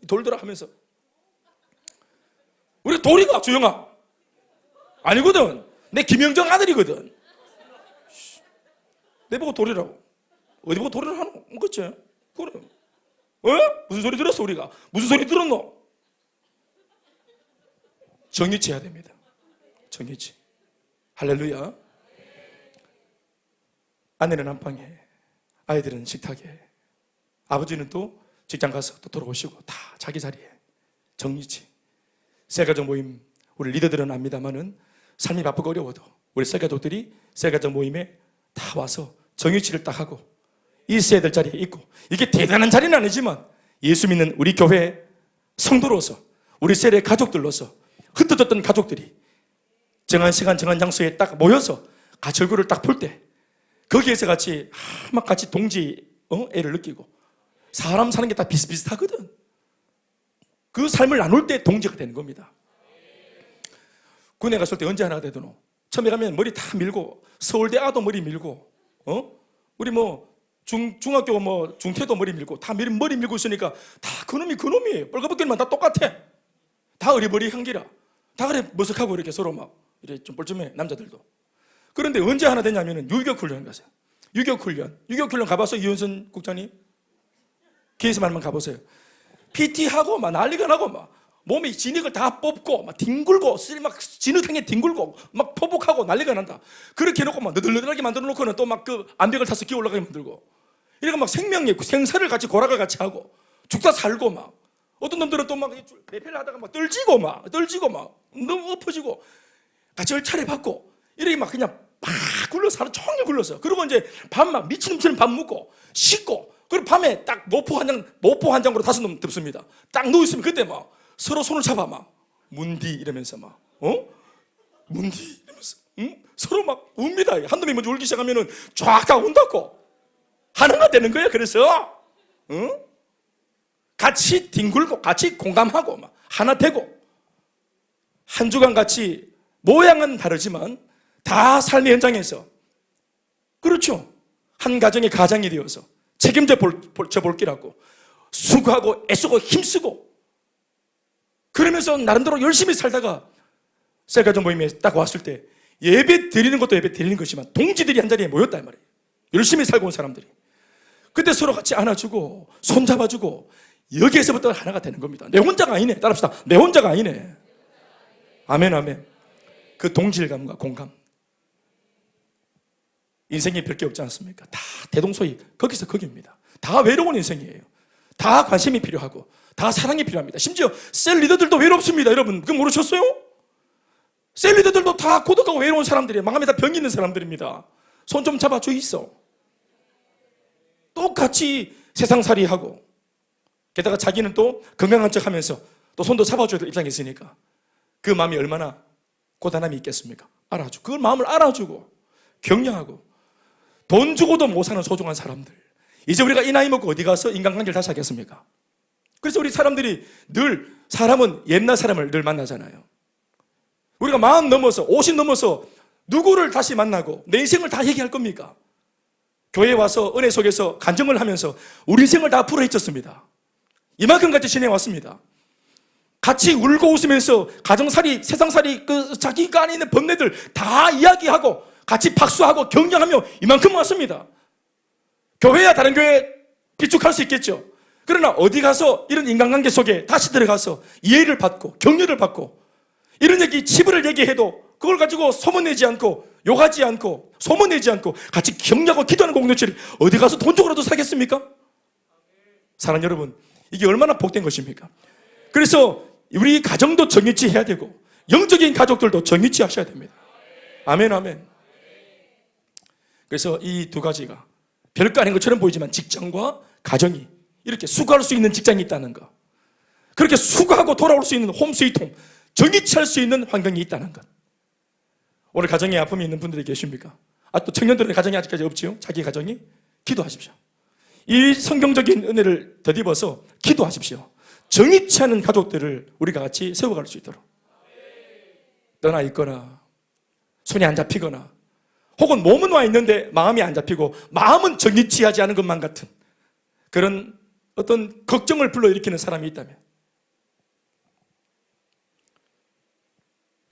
돌더라 하면서. 우리 돌이가 주영아 아니거든. 내 김영정 아들이거든. 내 보고 돌이라고. 어디 보고 돌이를 하노? 그치? 그래. 무슨 소리 들었어 우리가? 무슨 소리 들었노? 정리치해야 됩니다. 정리치. 할렐루야. 아내는 안방에, 아이들은 식탁에, 아버지는 또 직장 가서 또 돌아오시고 다 자기 자리에. 정리치. 셀가족 모임, 우리 리더들은 압니다만은 삶이 바쁘고 어려워도 우리 셀가족들이 셀가족 모임에 다 와서 정유치를 딱 하고 있어야 될 자리에 있고, 이게 대단한 자리는 아니지만 예수 믿는 우리 교회 성도로서, 우리 셀의 가족들로서 흩어졌던 가족들이 정한 시간 정한 장소에 딱 모여서 같이 얼굴을 딱 볼 때 거기에서 같이 막 같이 동지 애를 느끼고, 사람 사는 게 다 비슷비슷하거든. 그 삶을 나눌 때 동지가 되는 겁니다. 군에 갔을 때 언제 하나 되더노? 처음에 가면 머리 다 밀고, 서울대 아도 머리 밀고, 우리 뭐 중학교 뭐 중퇴도 머리 밀고 다 머리 밀고 있으니까 다 그놈이에요. 뻘거벗기만 다 똑같아. 다 어리버리 향기라. 다 그래 머쓱하고 이렇게 서로 막 이렇게 좀 뻘쭘해, 남자들도. 그런데 언제 하나 되냐면은 유격훈련 가세요. 유격훈련 가봤어요, 이윤선 국장님? 기회에서만 한번 가보세요. PT하고 막 난리가 나고 막 몸에 진액을 다 뽑고 막 뒹굴고 막 진흙탕에 뒹굴고 막 포복하고 난리가 난다. 그렇게 해놓고 막 너덜너덜하게 만들어 놓고는 또 막 그 암벽을 타서 기어 올라가게 만들고, 이러니까 막 생명력, 생사를 같이 고락을 같이 하고 죽다 살고, 막 어떤 놈들은 또 막 배회를 하다가 막 떨지고 막 너무 엎어지고 같이 얼차례 받고, 이렇게 막 그냥 막 굴러서 하루 종일 굴러서, 그리고 이제 밤 막 미친놈처럼 밥 먹고 씻고, 그리고 밤에 딱 모포 한 장으로 5놈 덮습니다. 딱 누워있으면 그때 막 서로 손을 잡아 막 문디 이러면서 막 문디 이러면서 서로 막 웁니다. 한 놈이 먼저 울기 시작하면은 쫙 다 운다고 하나가 되는 거야. 그래서 같이 뒹굴고 같이 공감하고 막 하나 되고, 한 주간 같이 모양은 다르지만 다 삶의 현장에서, 그렇죠, 한 가정의 가장이 되어서 책임져 볼 기라고 수고하고 애쓰고 힘쓰고, 그러면서 나름대로 열심히 살다가 셀가족 모임에 딱 왔을 때 예배 드리는 것도 예배 드리는 것이지만 동지들이 한 자리에 모였다 이 말이에요. 열심히 살고 온 사람들이. 그때 서로 같이 안아주고 손잡아주고, 여기에서부터 하나가 되는 겁니다. 내 혼자가 아니네. 따라합시다. 내 혼자가 아니네. 아멘 아멘. 그 동질감과 공감, 인생에 별 게 없지 않습니까? 다 대동소이 거기서 거기입니다. 다 외로운 인생이에요. 다 관심이 필요하고 다 사랑이 필요합니다. 심지어 셀 리더들도 외롭습니다. 여러분 그거 모르셨어요? 셀 리더들도 다 고독하고 외로운 사람들이에요. 마음에 다 병이 있는 사람들입니다. 손 좀 잡아줘 있어. 똑같이 세상살이하고, 게다가 자기는 또 건강한 척하면서 또 손도 잡아줘야 될 입장에 있으니까 그 마음이 얼마나 고단함이 있겠습니까? 알아주고, 그 마음을 알아주고 격려하고, 돈 주고도 못 사는 소중한 사람들. 이제 우리가 이 나이 먹고 어디 가서 인간관계를 다시 하겠습니까? 그래서 우리 사람들이 늘, 사람은 옛날 사람을 늘 만나잖아요. 우리가 40 넘어서 50 넘어서 누구를 다시 만나고 내 인생을 다 얘기할 겁니까? 교회에 와서 은혜 속에서 간증을 하면서 우리 인생을 다 풀어헤쳤습니다. 이만큼 같이 지내왔습니다. 같이 울고 웃으면서 가정살이, 세상살이, 그 자기가 안에 있는 번뇌들 다 이야기하고 같이 박수하고 격려하며 이만큼 왔습니다. 교회야 다른 교회 비축할 수 있겠죠. 그러나 어디 가서 이런 인간관계 속에 다시 들어가서 이해를 받고 격려를 받고, 이런 얘기, 치부를 얘기해도 그걸 가지고 소문내지 않고 욕하지 않고 소문내지 않고 같이 격려하고 기도하는 공동체를 어디 가서 돈 주고라도 사겠습니까? 사랑하는 여러분, 이게 얼마나 복된 것입니까? 그래서 우리 가정도 정유치 해야 되고 영적인 가족들도 정유치 하셔야 됩니다. 아멘 아멘. 그래서 이 두 가지가 별거 아닌 것처럼 보이지만 직장과 가정이 이렇게 수고할 수 있는 직장이 있다는 거, 그렇게 수고하고 돌아올 수 있는 홈 스위트 홈, 정유치할 수 있는 환경이 있다는 것. 오늘 가정에 아픔이 있는 분들이 계십니까? 또 청년들의 가정이 아직까지 없지요? 자기 가정이? 기도하십시오. 이 성경적인 은혜를 덧입어서 기도하십시오. 정의치 않은 가족들을 우리가 같이 세워갈 수 있도록. 떠나 있거나 손이 안 잡히거나 혹은 몸은 와 있는데 마음이 안 잡히고 마음은 정의치 하지 않은 것만 같은 그런 어떤 걱정을 불러일으키는 사람이 있다면,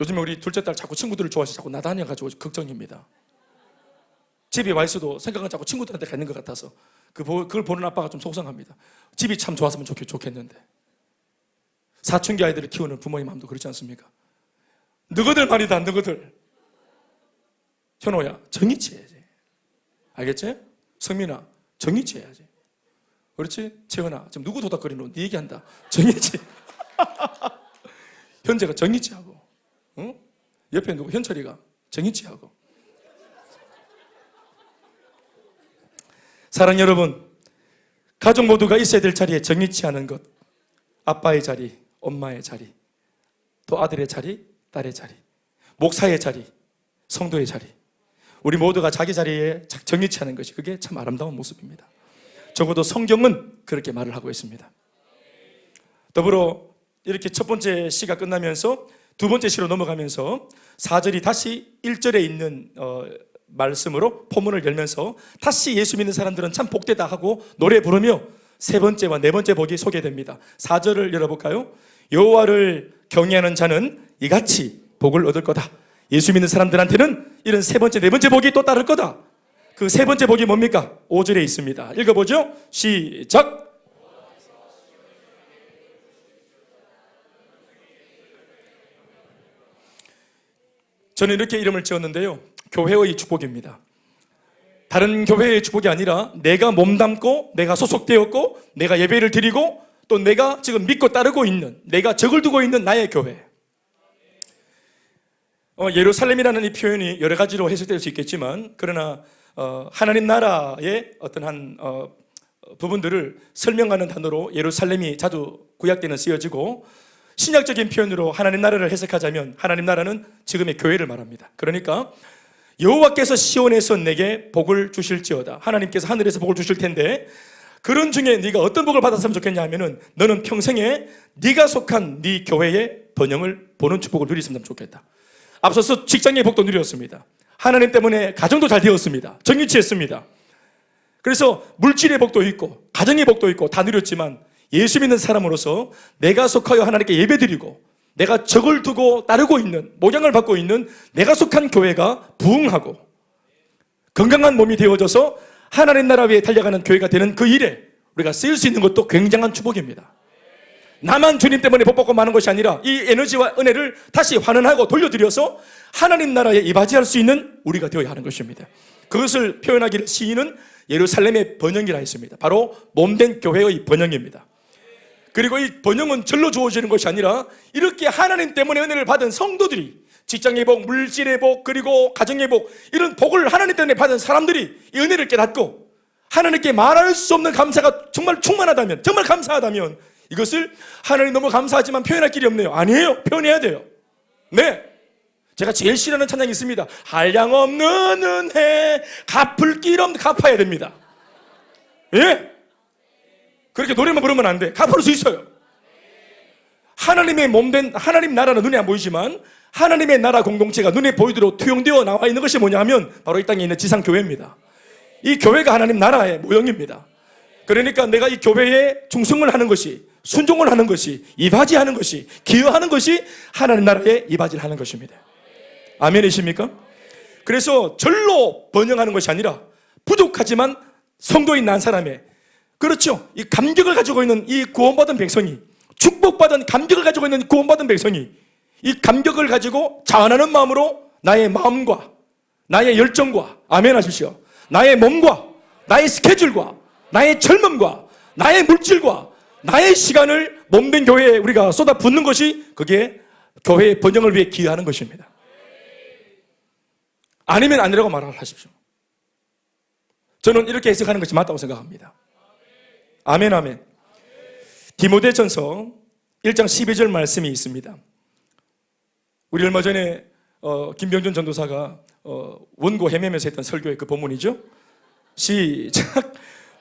요즘에 우리 둘째 딸 자꾸 친구들을 좋아해서 자꾸 나다녀가지고 걱정입니다. 집에 와 있어도 생각은 자꾸 친구들한테 가 있는 것 같아서 그걸 보는 아빠가 좀 속상합니다. 집이 참 좋았으면 좋겠는데. 사춘기 아이들을 키우는 부모의 마음도 그렇지 않습니까? 너희들 말이다, 너희들. 현호야, 정의치 해야지. 알겠지? 성민아, 정의치 해야지. 그렇지? 채은아, 지금 누구 도닥거리노? 네 얘기한다. 정의치. 현재가 정의치 하고, 응? 옆에 누구? 현철이가 정의치 하고. 사랑 여러분, 가족 모두가 있어야 될 자리에 정의치 않은 것, 아빠의 자리, 엄마의 자리, 또 아들의 자리, 딸의 자리, 목사의 자리, 성도의 자리, 우리 모두가 자기 자리에 정의치 않은 것이, 그게 참 아름다운 모습입니다. 적어도 성경은 그렇게 말을 하고 있습니다. 더불어 이렇게 첫 번째 시가 끝나면서 두 번째 시로 넘어가면서 4절이 다시 1절에 있는 말씀으로 포문을 열면서 다시 예수 믿는 사람들은 참 복되다 하고 노래 부르며 세 번째와 네 번째 복이 소개됩니다. 4절을 열어볼까요? 여호와를 경외하는 자는 이같이 복을 얻을 거다. 예수 믿는 사람들한테는 이런 세 번째, 네 번째 복이 또 따를 거다. 그 세 번째 복이 뭡니까? 5절에 있습니다. 읽어보죠. 시작. 저는 이렇게 이름을 지었는데요, 교회의 축복입니다. 다른 교회의 축복이 아니라 내가 몸담고 내가 소속되었고 내가 예배를 드리고 또 내가 지금 믿고 따르고 있는, 내가 적을 두고 있는 나의 교회. 예루살렘이라는 이 표현이 여러 가지로 해석될 수 있겠지만, 그러나 하나님 나라의 어떤 한 부분들을 설명하는 단어로 예루살렘이 자주 구약 때는 쓰여지고, 신약적인 표현으로 하나님 나라를 해석하자면 하나님 나라는 지금의 교회를 말합니다. 그러니까 여호와께서 시온에서 내게 복을 주실지어다. 하나님께서 하늘에서 복을 주실 텐데, 그런 중에 네가 어떤 복을 받았으면 좋겠냐 하면은 너는 평생에 네가 속한 네 교회의 번영을 보는 축복을 누렸으면 좋겠다. 앞서서 직장의 복도 누렸습니다. 하나님 때문에 가정도 잘 되었습니다. 정의치했습니다. 그래서 물질의 복도 있고 가정의 복도 있고 다 누렸지만, 예수 믿는 사람으로서 내가 속하여 하나님께 예배드리고 내가 적을 두고 따르고 있는, 목양을 받고 있는 내가 속한 교회가 부흥하고 건강한 몸이 되어져서 하나님 나라 위에 달려가는 교회가 되는 그 일에 우리가 쓰일 수 있는 것도 굉장한 축복입니다. 나만 주님 때문에 복 받고 마는 것이 아니라 이 에너지와 은혜를 다시 환원하고 돌려드려서 하나님 나라에 이바지할 수 있는 우리가 되어야 하는 것입니다. 그것을 표현하기를 시인은 예루살렘의 번영이라 했습니다. 바로 몸된 교회의 번영입니다. 그리고 이 번영은 절로 주어지는 것이 아니라 이렇게 하나님 때문에 은혜를 받은 성도들이, 직장의 복, 물질의 복, 그리고 가정의 복, 이런 복을 하나님 때문에 받은 사람들이 이 은혜를 깨닫고 하나님께 말할 수 없는 감사가 정말 충만하다면, 정말 감사하다면, 이것을 하나님 너무 감사하지만 표현할 길이 없네요. 아니에요. 표현해야 돼요. 네, 제가 제일 싫어하는 찬양이 있습니다. 한량없는 은혜 갚을 길 없는, 갚아야 됩니다. 예? 그렇게 노래만 부르면 안 돼. 갚을 수 있어요. 하나님의 몸된 하나님 나라는 눈에 안 보이지만 하나님의 나라 공동체가 눈에 보이도록 투영되어 나와 있는 것이 뭐냐 하면 바로 이 땅에 있는 지상교회입니다. 이 교회가 하나님 나라의 모형입니다. 그러니까 내가 이 교회에 충성을 하는 것이, 순종을 하는 것이, 이바지하는 것이, 기여하는 것이 하나님 나라에 이바지를 하는 것입니다. 아멘이십니까? 그래서 절로 번영하는 것이 아니라 부족하지만 성도인 난 사람의, 그렇죠, 이 감격을 가지고 있는 이 구원받은 백성이, 축복받은 감격을 가지고 있는 구원받은 백성이 이 감격을 가지고 자원하는 마음으로 나의 마음과 나의 열정과, 아멘 하십시오, 나의 몸과 나의 스케줄과 나의 젊음과 나의 물질과 나의 시간을 몸된 교회에 우리가 쏟아붓는 것이, 그게 교회의 번영을 위해 기여하는 것입니다. 아니면 아니라고 말하십시오. 저는 이렇게 해석하는 것이 맞다고 생각합니다. 아멘, 아멘. 디모데전서 1장 12절 말씀이 있습니다. 우리 얼마 전에 김병준 전도사가 원고 헤매면서 했던 설교의 그 본문이죠. 시작.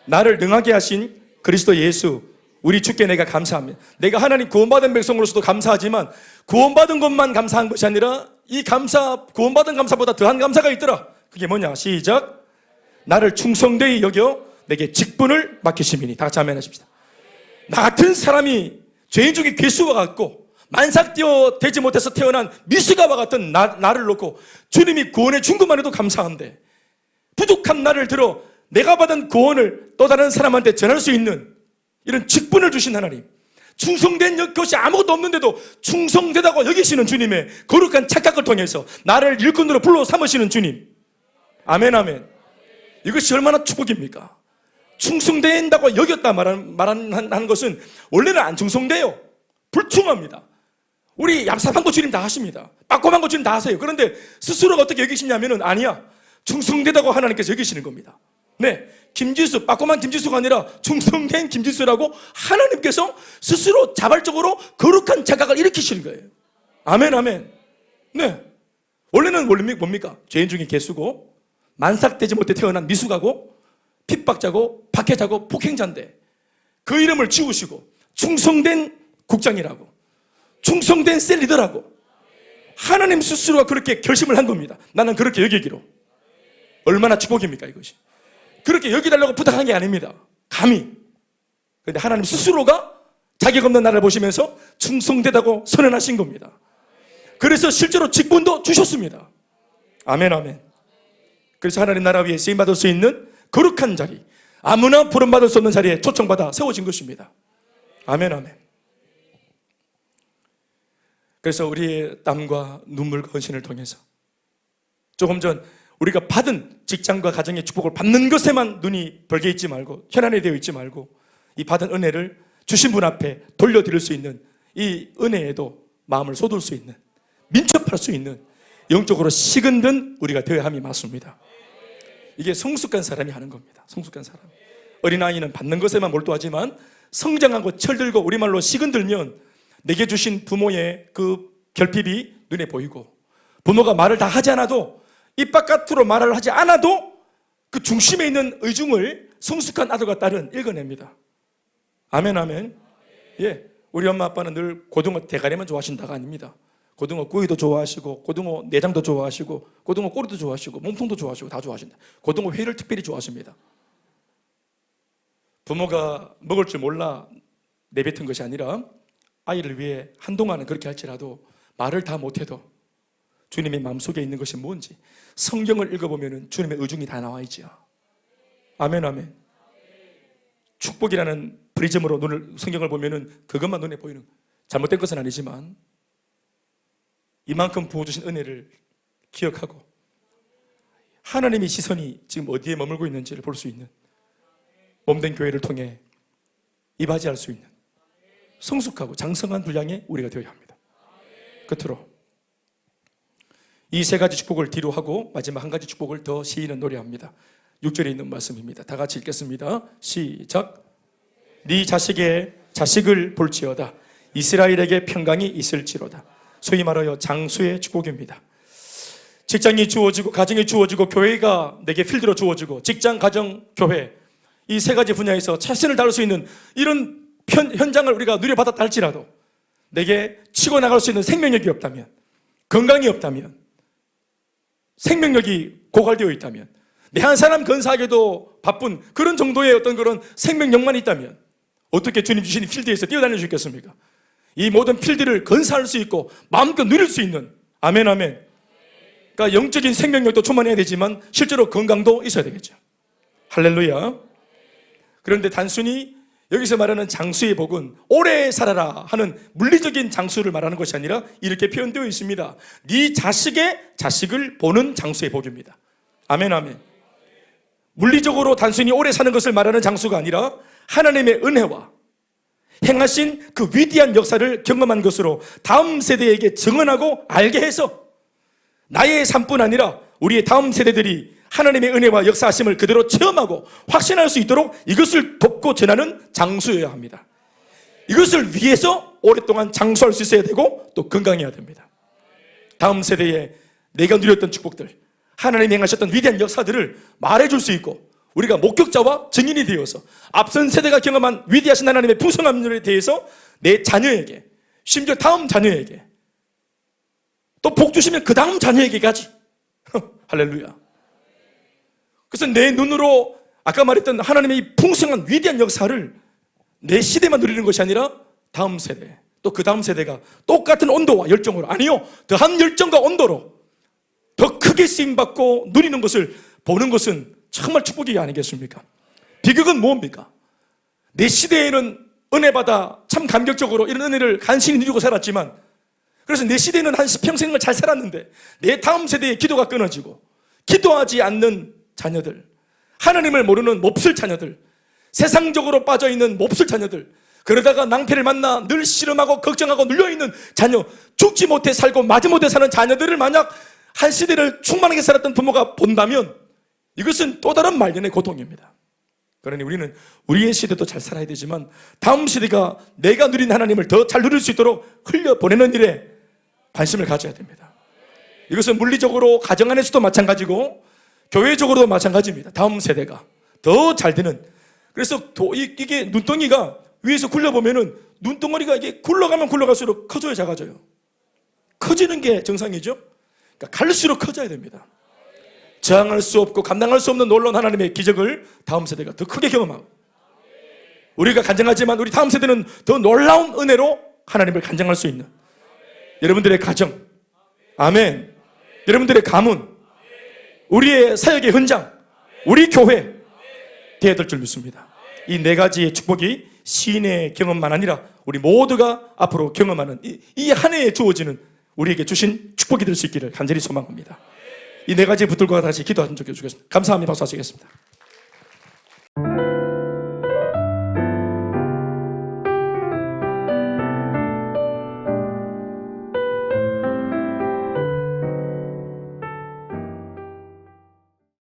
나를 능하게 하신 그리스도 예수 우리 주께 내가 감사합니다. 내가 하나님 구원받은 백성으로서도 감사하지만 구원받은 것만 감사한 것이 아니라 이 감사, 구원받은 감사보다 더한 감사가 있더라. 그게 뭐냐? 시작. 나를 충성되이 여겨 내게 직분을 맡기심이니. 다 같이 아멘 하십시다. 나 같은 사람이 죄인 중에 괴수와 같고 만삭되어 되지 못해서 태어난 미스가와 같은 나를 놓고 주님이 구원해 준 것만 해도 감사한데, 부족한 나를 들어 내가 받은 구원을 또 다른 사람한테 전할 수 있는 이런 직분을 주신 하나님, 충성된 것이 아무것도 없는데도 충성되다고 여기시는 주님의 거룩한 착각을 통해서 나를 일꾼으로 불러 삼으시는 주님. 아멘 아멘. 이것이 얼마나 축복입니까? 충성된다고 여겼다 말하는 것은 원래는 안 충성돼요. 불충합니다. 우리 얍삽한 거 주님 다 하십니다. 빠꼼한 거 주님 다 하세요. 그런데 스스로가 어떻게 여기시냐면은 아니야, 충성되다고 하나님께서 여기시는 겁니다. 네, 김지수, 빠꼼한 김지수가 아니라 충성된 김지수라고 하나님께서 스스로 자발적으로 거룩한 착각을 일으키시는 거예요. 아멘 아멘. 네, 원래는 뭡니까? 죄인 중에 개수고 만삭되지 못해 태어난 미숙하고 핍박자고 박해자고 폭행자인데 그 이름을 지우시고 충성된 국장이라고, 충성된 셀 리더라고 하나님 스스로가 그렇게 결심을 한 겁니다. 나는 그렇게 여기기로. 얼마나 축복입니까 이것이. 그렇게 여기달라고 부탁한 게 아닙니다. 감히. 그런데 하나님 스스로가 자격 없는 나를 보시면서 충성되다고 선언하신 겁니다. 그래서 실제로 직분도 주셨습니다. 아멘 아멘. 그래서 하나님 나라 위에 쓰임받을 수 있는 거룩한 자리, 아무나 부름받을 수 없는 자리에 초청받아 세워진 것입니다. 아멘 아멘. 그래서 우리의 땀과 눈물과 헌신을 통해서 조금 전 우리가 받은 직장과 가정의 축복을 받는 것에만 눈이 벌게 있지 말고, 현안에 되어 있지 말고, 이 받은 은혜를 주신 분 앞에 돌려드릴 수 있는, 이 은혜에도 마음을 쏟을 수 있는, 민첩할 수 있는 영적으로 식은든 우리가 되어야 함이 맞습니다. 이게 성숙한 사람이 하는 겁니다. 성숙한 사람. 어린아이는 받는 것에만 몰두하지만 성장하고 철들고 우리말로 식은들면 내게 주신 부모의 그 결핍이 눈에 보이고, 부모가 말을 다 하지 않아도, 입 바깥으로 말을 하지 않아도 그 중심에 있는 의중을 성숙한 아들과 딸은 읽어냅니다. 아멘 아멘. 예, 우리 엄마 아빠는 늘 고등어 대가리만 좋아하신다가 아닙니다. 고등어 구이도 좋아하시고, 고등어 내장도 좋아하시고, 고등어 꼬리도 좋아하시고, 몸통도 좋아하시고, 다 좋아하신다. 고등어 회를 특별히 좋아하십니다. 부모가 먹을 줄 몰라 내뱉은 것이 아니라 아이를 위해 한동안은 그렇게 할지라도 말을 다 못해도 주님의 마음속에 있는 것이 뭔지 성경을 읽어보면 주님의 의중이 다 나와 있죠. 아멘 아멘. 축복이라는 프리즘으로 성경을 보면 그것만 눈에 보이는, 잘못된 것은 아니지만 이만큼 부어주신 은혜를 기억하고 하나님의 시선이 지금 어디에 머물고 있는지를 볼 수 있는 몸된 교회를 통해 이바지할 수 있는 성숙하고 장성한 분량의 우리가 되어야 합니다. 끝으로 이 세 가지 축복을 뒤로 하고 마지막 한 가지 축복을 더 시인은 노래합니다. 6절에 있는 말씀입니다. 다 같이 읽겠습니다. 시작. 네 자식의 자식을 볼지어다. 이스라엘에게 평강이 있을지로다. 소위 말하여 장수의 축복입니다. 직장이 주어지고 가정이 주어지고 교회가 내게 필드로 주어지고, 직장, 가정, 교회, 이 세 가지 분야에서 최선을 다할 수 있는 이런 현장을 우리가 누려받았다 할지라도 내게 치고 나갈 수 있는 생명력이 없다면, 건강이 없다면, 생명력이 고갈되어 있다면, 내 한 사람 건사하기도 바쁜 그런 정도의 어떤 그런 생명력만 있다면 어떻게 주님 주신 필드에서 뛰어다닐 수 있겠습니까? 이 모든 필드를 건사할 수 있고 마음껏 누릴 수 있는, 아멘 아멘. 그러니까 영적인 생명력도 충만해야 되지만 실제로 건강도 있어야 되겠죠. 할렐루야. 그런데 단순히 여기서 말하는 장수의 복은 오래 살아라 하는 물리적인 장수를 말하는 것이 아니라 이렇게 표현되어 있습니다. 네 자식의 자식을 보는 장수의 복입니다. 아멘 아멘. 물리적으로 단순히 오래 사는 것을 말하는 장수가 아니라 하나님의 은혜와 행하신 그 위대한 역사를 경험한 것으로 다음 세대에게 증언하고 알게 해서 나의 삶뿐 아니라 우리의 다음 세대들이 하나님의 은혜와 역사하심을 그대로 체험하고 확신할 수 있도록 이것을 돕고 전하는 장수여야 합니다. 이것을 위해서 오랫동안 장수할 수 있어야 되고 또 건강해야 됩니다. 다음 세대에 내가 누렸던 축복들, 하나님이 행하셨던 위대한 역사들을 말해줄 수 있고 우리가 목격자와 증인이 되어서 앞선 세대가 경험한 위대하신 하나님의 풍성함에 대해서 내 자녀에게, 심지어 다음 자녀에게, 또 복 주시면 그 다음 자녀에게까지 할렐루야. 그래서 내 눈으로 아까 말했던 하나님의 이 풍성한 위대한 역사를 내 시대만 누리는 것이 아니라 다음 세대, 또 그 다음 세대가 똑같은 온도와 열정으로, 아니요, 더한 열정과 온도로 더 크게 쓰임받고 누리는 것을 보는 것은 정말 축복이 아니겠습니까? 비극은 뭡니까? 내 시대에는 은혜받아 참 감격적으로 이런 은혜를 간신히 누리고 살았지만, 그래서 내 시대는 한 평생을 잘 살았는데 내 다음 세대의 기도가 끊어지고 기도하지 않는 자녀들, 하나님을 모르는 몹쓸 자녀들, 세상적으로 빠져있는 몹쓸 자녀들, 그러다가 낭패를 만나 늘 씨름하고 걱정하고 눌려있는 자녀, 죽지 못해 살고 마지 못해 사는 자녀들을 만약 한 시대를 충만하게 살았던 부모가 본다면 이것은 또 다른 말년의 고통입니다. 그러니 우리는 우리의 시대도 잘 살아야 되지만 다음 시대가 내가 누린 하나님을 더 잘 누릴 수 있도록 흘려보내는 일에 관심을 가져야 됩니다. 이것은 물리적으로 가정 안에서도 마찬가지고 교회적으로도 마찬가지입니다. 다음 세대가 더 잘 되는, 그래서 이게 눈덩이가 위에서 굴려보면은 눈덩어리가 이게 굴러가면 굴러갈수록 커져요, 작아져요? 커지는 게 정상이죠? 그러니까 갈수록 커져야 됩니다. 저항할 수 없고 감당할 수 없는 놀라운 하나님의 기적을 다음 세대가 더 크게 경험하고, 우리가 간증하지만 우리 다음 세대는 더 놀라운 은혜로 하나님을 간증할 수 있는 여러분들의 가정, 아멘, 여러분들의 가문, 우리의 사역의 현장, 우리 교회 되어야 될 줄 믿습니다. 이 네 가지의 축복이 시인의 경험만 아니라 우리 모두가 앞으로 경험하는 이 한 해에 주어지는 우리에게 주신 축복이 될 수 있기를 간절히 소망합니다. 이 네 가지 붙들고 다시 기도하는 적 해주겠습니다. 감사합니다. 박수 하시겠습니다.